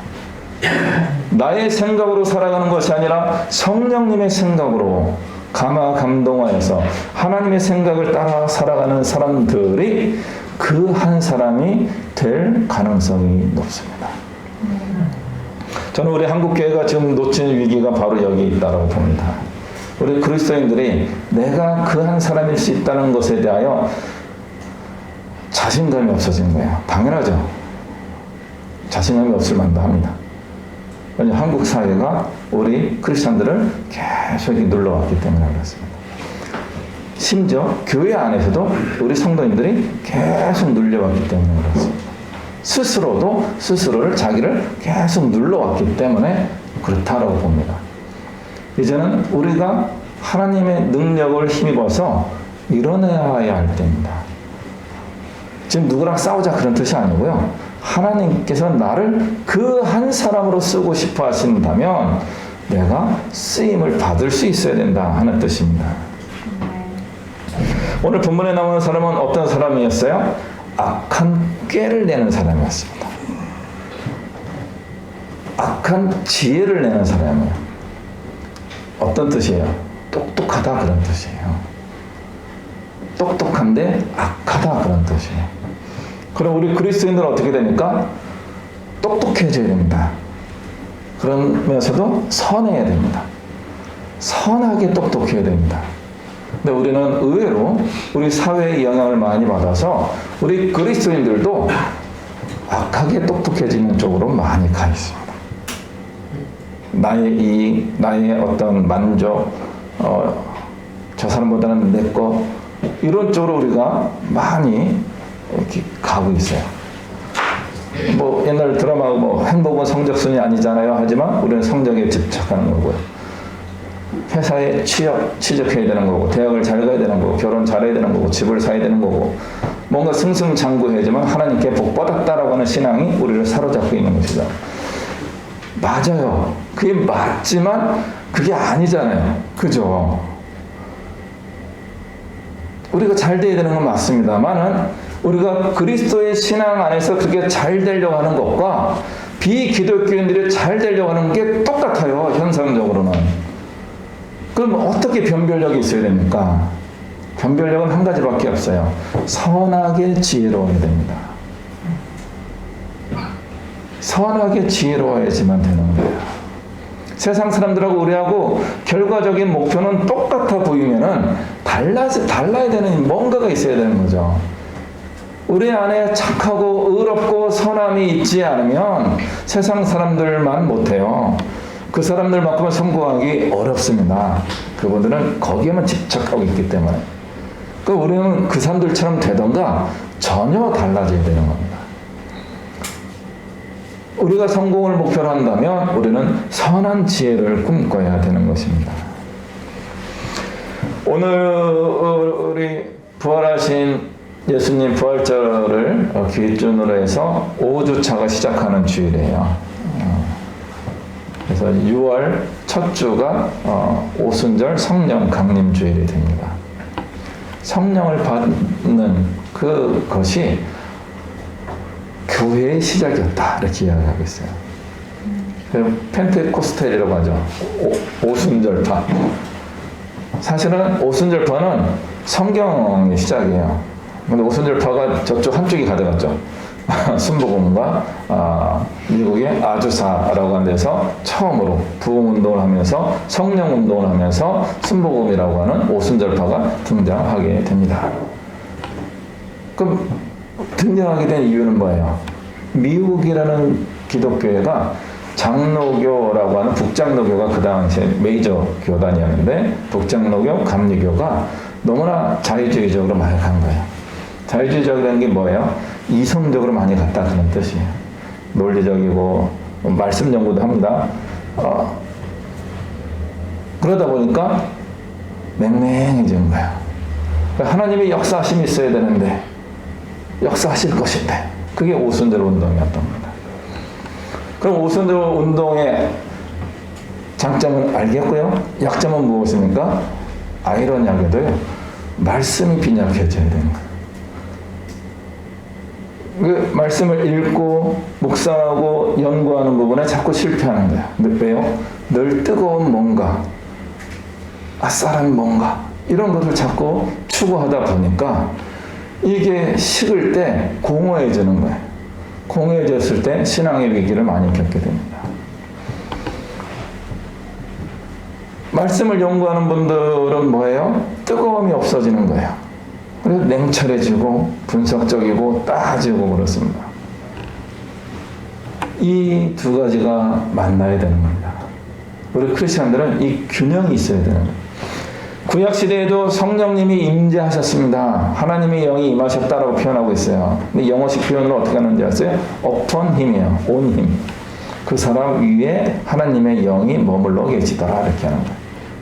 나의 생각으로 살아가는 것이 아니라 성령님의 생각으로 감동하여서 하나님의 생각을 따라 살아가는 사람들이 그 한 사람이 될 가능성이 높습니다. 저는 우리 한국교회가 지금 놓친 위기가 바로 여기 있다고 봅니다. 우리 그리스도인들이 내가 그 한 사람일 수 있다는 것에 대하여 자신감이 없어진 거예요. 당연하죠. 자신감이 없을 만도 합니다. 왜냐하면 한국 사회가 우리 크리스찬들을 계속 눌러왔기 때문에 그렇습니다. 심지어 교회 안에서도 우리 성도님들이 계속 눌려왔기 때문에 그렇습니다. 스스로도 스스로를 자기를 계속 눌러왔기 때문에 그렇다라고 봅니다. 이제는 우리가 하나님의 능력을 힘입어서 이뤄내야 할 때입니다. 지금 누구랑 싸우자 그런 뜻이 아니고요. 하나님께서 나를 그 한 사람으로 쓰고 싶어 하신다면 내가 쓰임을 받을 수 있어야 된다 하는 뜻입니다. 오늘 본문에 나오는 사람은 어떤 사람이었어요? 악한 꾀를 내는 사람이었습니다. 악한 지혜를 내는 사람이에요. 어떤 뜻이에요? 똑똑하다 그런 뜻이에요. 똑똑한데 악하다 그런 뜻이에요. 그럼 우리 그리스도인들은 어떻게 됩니까? 똑똑해져야 됩니다. 그러면서도 선해야 됩니다. 선하게 똑똑해야 됩니다. 근데 우리는 의외로 우리 사회의 영향을 많이 받아서 우리 그리스도인들도 악하게 똑똑해지는 쪽으로 많이 가 있습니다. 나의 이익, 나의 어떤 만족, 저 사람보다는 내 거 이런 쪽으로 우리가 많이 이렇게 가고 있어요. 뭐 옛날 드라마 뭐 행복은 성적순이 아니잖아요. 하지만 우리는 성적에 집착하는 거고요. 회사에 취직해야 되는 거고, 대학을 잘 가야 되는 거고, 결혼 잘해야 되는 거고, 집을 사야 되는 거고, 뭔가 승승장구해야지만 하나님께 복 받았다라고 하는 신앙이 우리를 사로잡고 있는 것이죠. 맞아요. 그게 맞지만 그게 아니잖아요. 그죠? 우리가 잘 돼야 되는 건 맞습니다만은 우리가 그리스도의 신앙 안에서 그렇게 잘 되려고 하는 것과 비기독교인들이 잘 되려고 하는 게 똑같아요. 현상적으로는. 그럼 어떻게 변별력이 있어야 됩니까? 변별력은 한 가지밖에 없어요. 선하게 지혜로워야 됩니다. 선하게 지혜로워야지만 되는 거예요. 세상 사람들하고 우리하고 결과적인 목표는 똑같아 보이면은 달라야 되는 뭔가가 있어야 되는 거죠. 우리 안에 착하고 의롭고 선함이 있지 않으면 세상 사람들만 못해요. 그 사람들만큼은 성공하기 어렵습니다. 그분들은 거기에만 집착하고 있기 때문에. 그러니까 우리는 그 사람들처럼 되던가 전혀 달라져야 되는 겁니다. 우리가 성공을 목표로 한다면 우리는 선한 지혜를 꿈꿔야 되는 것입니다. 오늘 우리 부활하신 예수님 부활절을 기준으로 해서 5주차가 시작하는 주일이에요. 그래서 6월 첫 주가 오순절 성령 강림 주일이 됩니다. 성령을 받는 그것이 교회의 시작이었다 이렇게 이야기하고 있어요. 펜테코스텔이라고 하죠. 오순절파. 사실은 오순절파는 성경의 시작이에요. 근데 오순절파가 저쪽 한쪽이 가져갔죠. 순복음과 미국의 아주사라고 하는 데서 처음으로 부흥운동을 하면서 성령운동을 하면서 순복음이라고 하는 오순절파가 등장하게 됩니다. 그럼 등장하게 된 이유는 뭐예요? 미국이라는 기독교회가 장로교라고 하는 북장로교가 그 당시에 메이저 교단이었는데 북장로교, 감리교가 너무나 자유주의적으로 많이 간 거예요. 자유주의적이라는 게 뭐예요? 이성적으로 많이 갔다 그런 뜻이에요. 논리적이고 말씀 연구도 합니다. 그러다 보니까 맹맹해진 거예요. 하나님의 역사하심이 있어야 되는데 역사하실 것인데 그게 오순절 운동이었던 겁니다. 그럼 오순절 운동의 장점은 알겠고요. 약점은 무엇입니까? 아이러니하게도요. 말씀이 빈약해져야 되는 거예요. 그 말씀을 읽고 묵상하고 연구하는 부분에 자꾸 실패하는 거예요. 왜요? 늘 뜨거운 뭔가, 아싸란 뭔가 이런 것을 자꾸 추구하다 보니까 이게 식을 때 공허해지는 거예요. 공허해졌을 때 신앙의 위기를 많이 겪게 됩니다. 말씀을 연구하는 분들은 뭐예요? 뜨거움이 없어지는 거예요. 그래서 냉철해지고 분석적이고 따지고 그렇습니다. 이 두 가지가 만나야 되는 겁니다. 우리 크리스천들은 이 균형이 있어야 되는 거예요. 구약시대에도 성령님이 임재하셨습니다. 하나님의 영이 임하셨다라고 표현하고 있어요. 근데 영어식 표현으로 어떻게 하는지 아세요? upon him이에요. on him. 그 사람 위에 하나님의 영이 머물러 계시더라 이렇게 하는 거예요.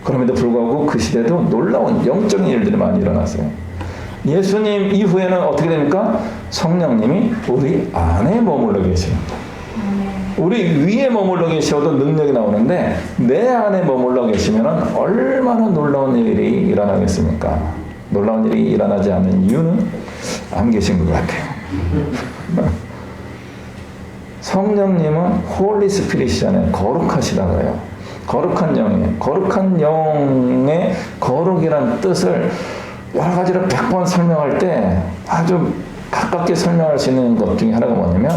그럼에도 불구하고 그 시대도 놀라운 영적인 일들이 많이 일어났어요. 예수님 이후에는 어떻게 됩니까? 성령님이 우리 안에 머물러 계십니다. 우리 위에 머물러 계셔도 능력이 나오는데 내 안에 머물러 계시면 얼마나 놀라운 일이 일어나겠습니까? 놀라운 일이 일어나지 않는 이유는 안 계신 것 같아요. 성령님은 홀리 스피릿이잖아요. 거룩하시다고 해요. 거룩한 영이에요. 거룩한 영의 거룩이라는 뜻을 여러 가지로 100번 설명할 때 아주 가깝게 설명할 수 있는 것 중에 하나가 뭐냐면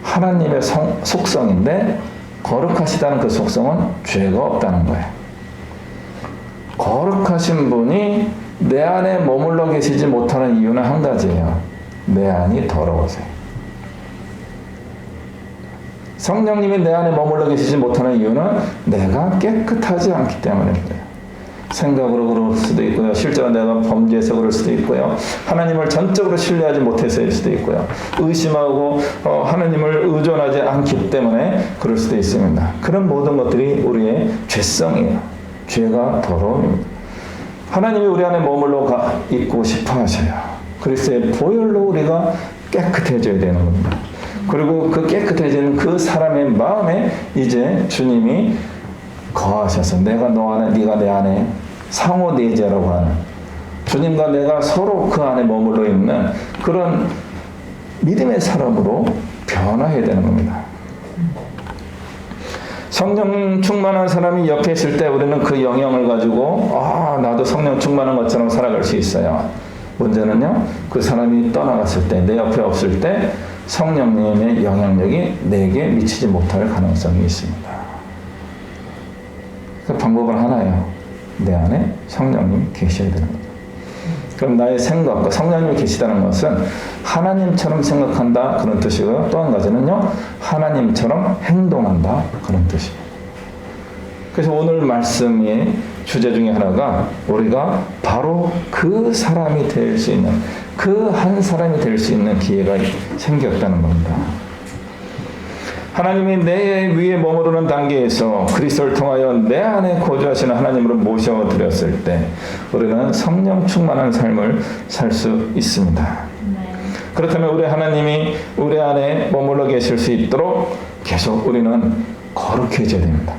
하나님의 속성인데 거룩하시다는 그 속성은 죄가 없다는 거예요. 거룩하신 분이 내 안에 머물러 계시지 못하는 이유는 한 가지예요. 내 안이 더러워서요. 성령님이 내 안에 머물러 계시지 못하는 이유는 내가 깨끗하지 않기 때문에 그래요. 생각으로 그럴 수도 있고요. 실제로 내가 범죄해서 그럴 수도 있고요. 하나님을 전적으로 신뢰하지 못해서일 수도 있고요. 의심하고 하나님을 의존하지 않기 때문에 그럴 수도 있습니다. 그런 모든 것들이 우리의 죄성이에요. 죄가 더러움입니다. 하나님이 우리 안에 머물러 있고 싶어 하셔요. 그리스도의 보혈로 우리가 깨끗해져야 되는 겁니다. 그리고 그 깨끗해지는 그 사람의 마음에 이제 주님이 거하셔서 내가 너 안에 네가 내 안에 상호내재라고 하는 주님과 내가 서로 그 안에 머물러 있는 그런 믿음의 사람으로 변화해야 되는 겁니다. 성령 충만한 사람이 옆에 있을 때 우리는 그 영향을 가지고 나도 성령 충만한 것처럼 살아갈 수 있어요. 문제는요, 그 사람이 떠나갔을 때, 내 옆에 없을 때 성령님의 영향력이 내게 미치지 못할 가능성이 있습니다. 그 방법은 하나예요. 내 안에 성령님이 계셔야 되는 거죠. 그럼 나의 생각과 성령님이 계시다는 것은 하나님처럼 생각한다 그런 뜻이고요. 또 한 가지는요, 하나님처럼 행동한다 그런 뜻이에요. 그래서 오늘 말씀의 주제 중에 하나가 우리가 바로 그 사람이 될 수 있는, 그 한 사람이 될 수 있는 기회가 생겼다는 겁니다. 하나님이 내 위에 머무르는 단계에서 그리스도를 통하여 내 안에 거주하시는 하나님으로 모셔드렸을 때 우리는 성령 충만한 삶을 살 수 있습니다. 그렇다면 우리 하나님이 우리 안에 머물러 계실 수 있도록 계속 우리는 거룩해져야 됩니다.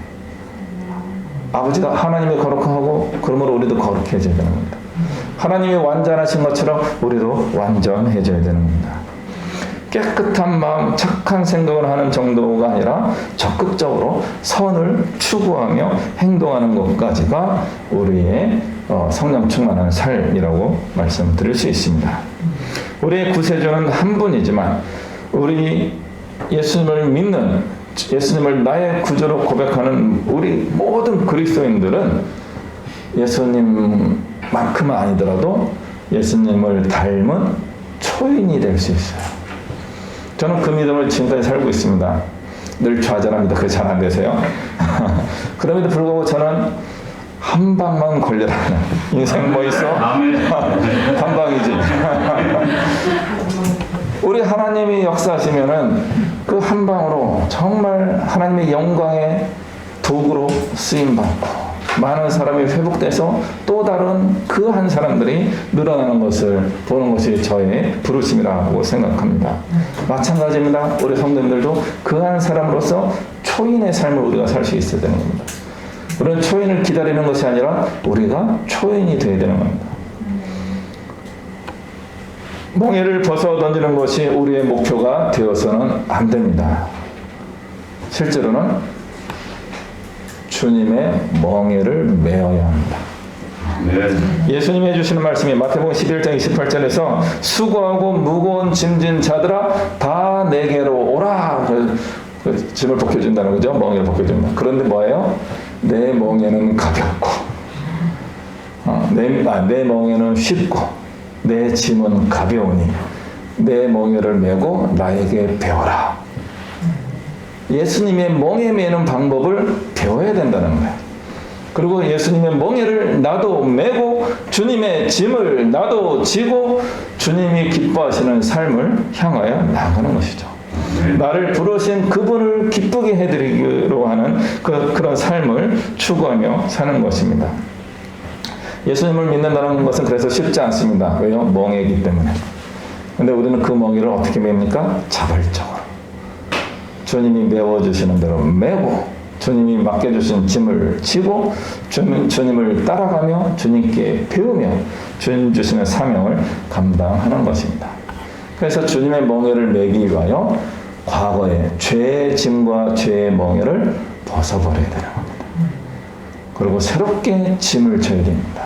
아버지가 하나님이 거룩하고 그러므로 우리도 거룩해져야 되는 겁니다. 하나님이 완전하신 것처럼 우리도 완전해져야 되는 겁니다. 깨끗한 마음, 착한 생각을 하는 정도가 아니라 적극적으로 선을 추구하며 행동하는 것까지가 우리의 성령 충만한 삶이라고 말씀드릴 수 있습니다. 우리의 구세주는 한 분이지만 우리 예수님을 믿는, 예수님을 나의 구주로 고백하는 우리 모든 그리스도인들은 예수님만큼은 아니더라도 예수님을 닮은 초인이 될 수 있어요. 저는 그 믿음을 지금까지 살고 있습니다. 늘 좌절합니다. 그게 잘 안 되세요? 그럼에도 불구하고 저는 한 방만 걸려라. 인생 뭐 있어? 한 방이지. 우리 하나님이 역사하시면은 그 한 방으로 정말 하나님의 영광의 도구로 쓰임받고 많은 사람이 회복돼서 또 다른 그 한 사람들이 늘어나는 것을 보는 것이 저의 부르심이라고 생각합니다. 마찬가지입니다. 우리 성도님들도 그 한 사람으로서 초인의 삶을 우리가 살 수 있어야 되는 겁니다. 우리는 초인을 기다리는 것이 아니라 우리가 초인이 되어야 되는 겁니다. 멍에를 벗어 던지는 것이 우리의 목표가 되어서는 안 됩니다. 실제로는 주님의 멍에를 메어야 합니다. 네. 예수님이 해주시는 말씀이 마태복음 11장 28절에서 수고하고 무거운 짐진 자들아 다 내게로 오라. 그 짐을 벗겨준다는 거죠. 멍에를 벗겨줍니다. 그런데 뭐예요? 내 멍에는 가볍고 내 멍에는 쉽고 내 짐은 가벼우니 내 멍에를 메고 나에게 배워라. 예수님의 멍에 메는 방법을 배워야 된다는 거예요. 그리고 예수님의 멍에를 나도 메고 주님의 짐을 나도 지고 주님이 기뻐하시는 삶을 향하여 나아가는 것이죠. 나를 부르신 그분을 기쁘게 해드리기로 하는 그런 삶을 추구하며 사는 것입니다. 예수님을 믿는다는 것은 그래서 쉽지 않습니다. 왜요? 멍에이기 때문에. 근데 우리는 그 멍에를 어떻게 맵니까? 자발적으로. 주님이 메워주시는 대로 메고 주님이 맡겨주신 짐을 지고 주님을 따라가며 주님께 배우며 주님 주시는 사명을 감당하는 것입니다. 그래서 주님의 멍에를 메기 위하여 과거의 죄의 짐과 죄의 멍에를 벗어버려야 되는 겁니다. 그리고 새롭게 짐을 져야 됩니다.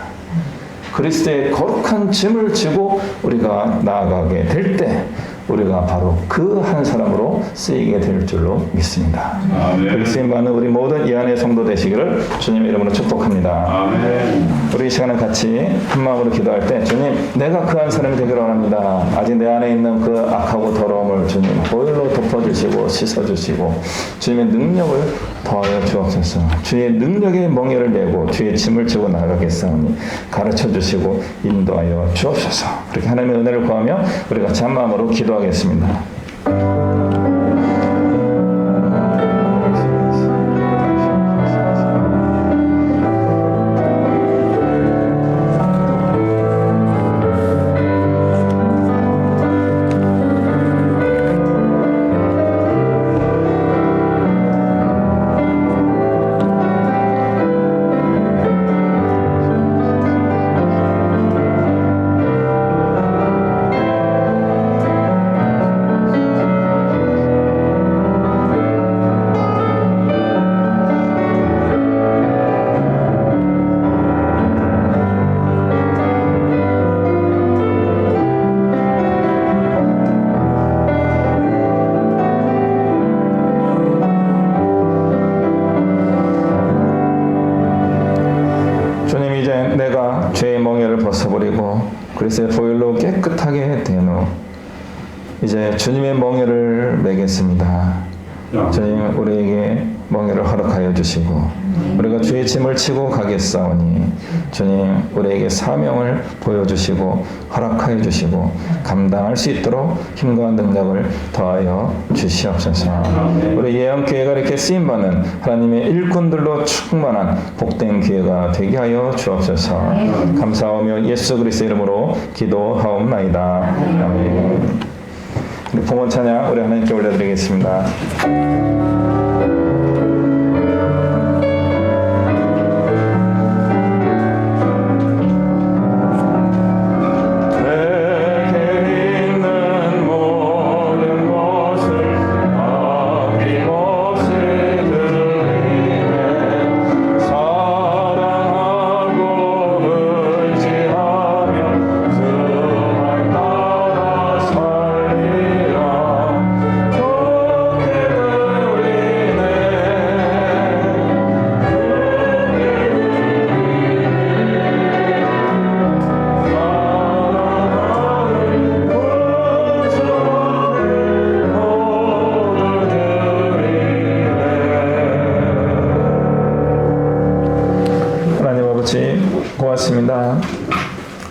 그리스도의 거룩한 짐을 지고 우리가 나아가게 될 때 우리가 바로 그 한 사람으로 쓰이게 될 줄로 믿습니다. 그리스도인 많은 우리 모든 이 안의 성도 되시기를 주님의 이름으로 축복합니다. 아멘. 우리 이 시간에 같이 한 마음으로 기도할 때 주님 내가 그 한 사람이 되기를 원합니다. 아직 내 안에 있는 그 악하고 더러움을 주님 보혈로 덮어주시고 씻어주시고 주님의 능력을 더하여 주옵소서. 주의 능력의 멍에를 메고 주의 짐을 지고 나아가겠사오니 가르쳐주시고 인도하여 주옵소서. 그렇게 하나님의 은혜를 구하며 우리 같이 한 마음으로 기도하겠습니다. 죄의 멍에를 벗어버리고 그리스도의 보혈로 깨끗하게 된 후 이제 주님의 멍에를 매겠습니다. 주님 우리에게 멍에를 허락하여 주시고 우리가 주의 짐을 지고 가겠사오니 주님 우리에게 사명을 보여주시고 허락하여 주시고 감당할 수 있도록 힘과 능력을 더하여 주시옵소서. 우리 예언교회가 이렇게 쓰임받는 하나님의 일꾼들로 충만한 복된 교회가 되게 하여 주옵소서. 감사하며 예수 그리스도 이름으로 기도하옵나이다. 아멘. 우리 봉헌 찬양 우리 하나님께 올려드리겠습니다. 고맙습니다.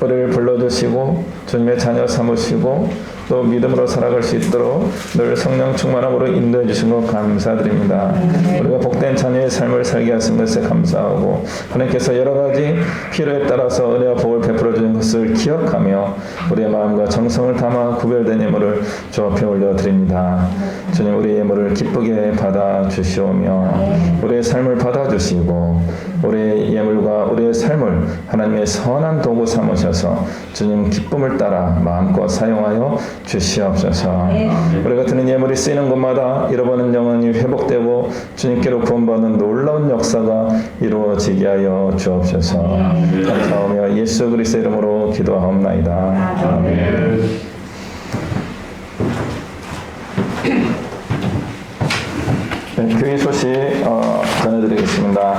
우리를 불러주시고 주님의 자녀 삼으시고 또 믿음으로 살아갈 수 있도록 늘 성령 충만함으로 인도해 주신 것 감사드립니다. 우리가 복된 자녀의 삶을 살게 하신 것에 감사하고 하나님께서 여러 가지 필요에 따라서 은혜와 복을 베풀어 주는 것을 기억하며 우리의 마음과 정성을 담아 구별된 예물을 주 앞에 올려드립니다. 주님 우리의 예물을 기쁘게 받아 주시오며 우리의 삶을 받아 주시고 우리의 예물과 우리의 삶을 하나님의 선한 도구 삼으셔서 주님 기쁨을 따라 마음껏 사용하여 주시옵소서. 우리가 드는 예물이 쓰이는 곳마다 잃어버린 영혼이 회복되고 주님께로 구원받는 놀라운 역사가 이루어지게 하여 주옵소서. 감사하며 예수 그리스도 이름으로 기도하옵나이다. 아멘. 네, 교회 소식 전해드리겠습니다.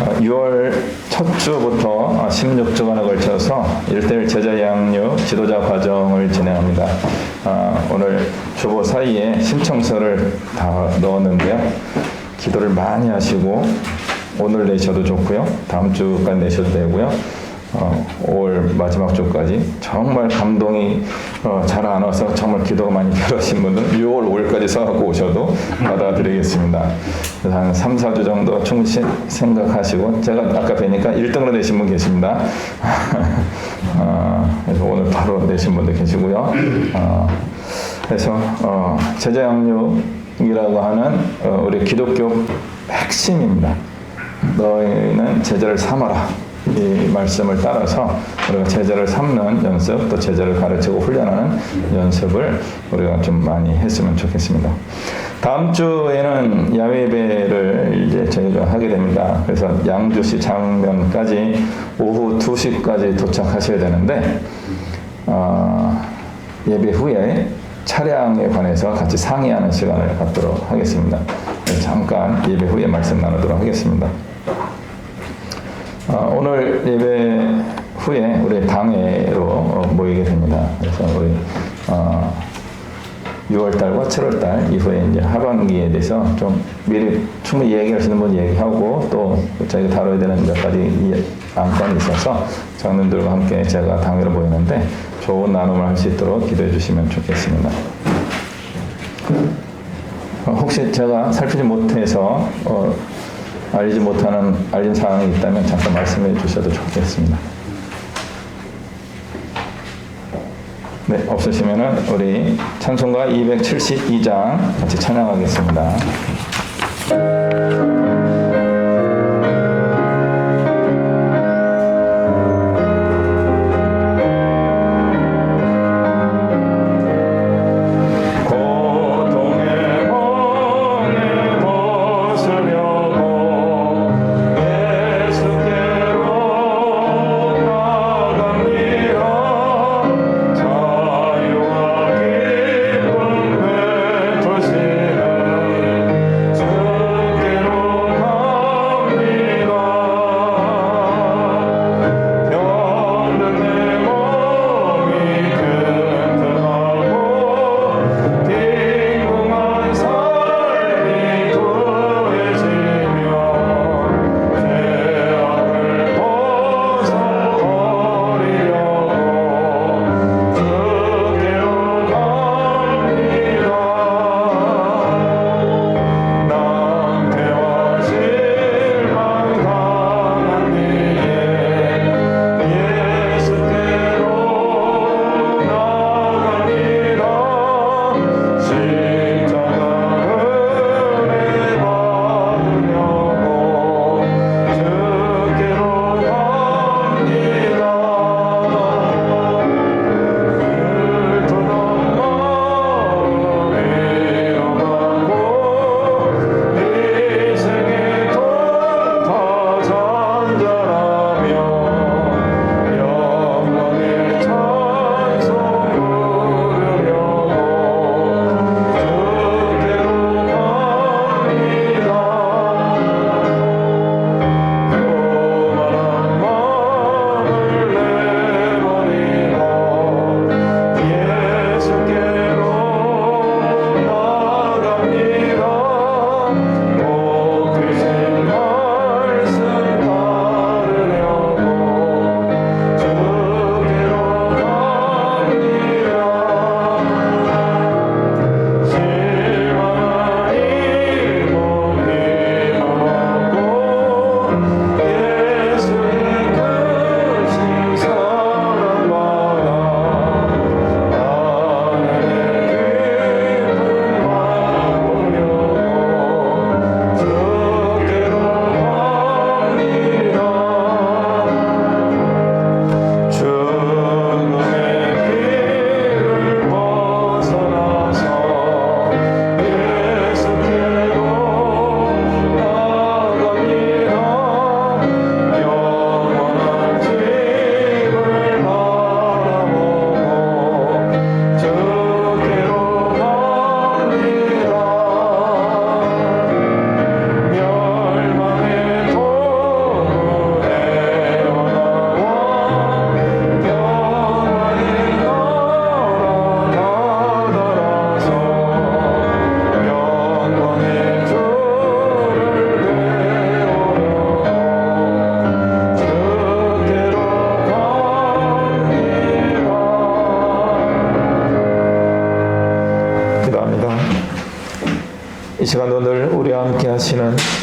6월 첫 주부터 16주간에 걸쳐서 1:1 제자 양육 지도자 과정을 진행합니다. 오늘 주보 사이에 신청서를 다 넣었는데요. 기도를 많이 하시고 오늘 내셔도 좋고요. 다음 주까지 내셔도 되고요. 5월 마지막 주까지 정말 감동이 잘 안 와서 정말 기도가 많이 필요하신 분들은 6월 5일까지 써갖고 오셔도 받아드리겠습니다. 그래서 한 3, 4주 정도 충분히 생각하시고 제가 아까 뵈니까 1등으로 내신 분 계십니다. 그래서 오늘 바로 내신 분도 계시고요. 그래서 제자 양육이라고 하는 우리 기독교 핵심입니다. 너희는 제자를 삼아라. 이 말씀을 따라서 우리가 제자를 삼는 연습, 또 제자를 가르치고 훈련하는 연습을 우리가 좀 많이 했으면 좋겠습니다. 다음 주에는 야외 예배를 이제 저희가 하게 됩니다. 그래서 양주시 장면까지 오후 2시까지 도착하셔야 되는데 예배 후에 차량에 관해서 같이 상의하는 시간을 갖도록 하겠습니다. 잠깐 예배 후에 말씀 나누도록 하겠습니다. 오늘 예배 후에 우리 당회로 모이게 됩니다. 그래서 우리 6월달과 7월달 이후에 이제 하반기에 대해서 좀 미리 충분히 얘기하시는 분 얘기하고 또 저희가 다뤄야 되는 몇 가지 안건이 있어서 장로님들과 함께 제가 당회로 모이는데 좋은 나눔을 할 수 있도록 기도해 주시면 좋겠습니다. 혹시 제가 살피지 못해서 알리지 못하는 알림 사항이 있다면 잠깐 말씀해 주셔도 좋겠습니다. 네, 없으시면은 우리 찬송가 272장 같이 찬양하겠습니다.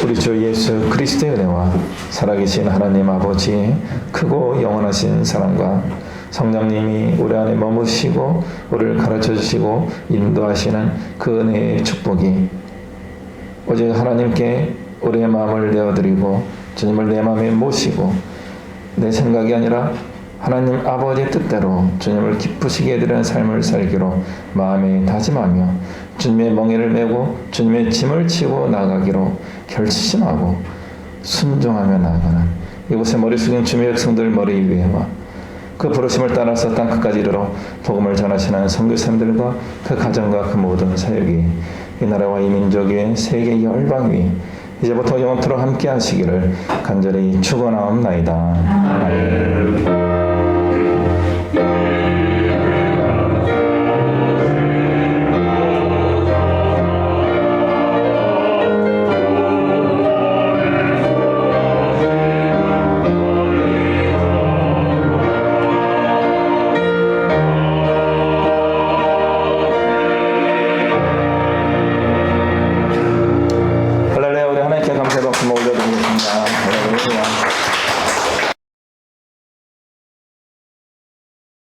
우리 주 예수 그리스도의 은혜와 살아계신 하나님 아버지의 크고 영원하신 사랑과 성령님이 우리 안에 머무시고 우리를 가르쳐 주시고 인도하시는 그 은혜의 축복이 오직 하나님께 우리의 마음을 내어드리고 주님을 내 마음에 모시고 내 생각이 아니라 하나님 아버지의 뜻대로 주님을 기쁘시게 해드리는 삶을 살기로 마음에 다짐하며 주님의 멍에를 메고 주님의 짐을 지고 나가기로 결심하고 순종하며 나아가는 이곳에 머리 숙인 주님의 백성들 머리 위에와 그 부르심을 따라서 땅끝까지 이르러 복음을 전하시는 선교사님들과 그 가정과 그 모든 사역이 이 나라와 이 민족 위에 세계 열방 위에 이제부터 영원토록 함께 하시기를 간절히 축원하옵나이다. 아멘.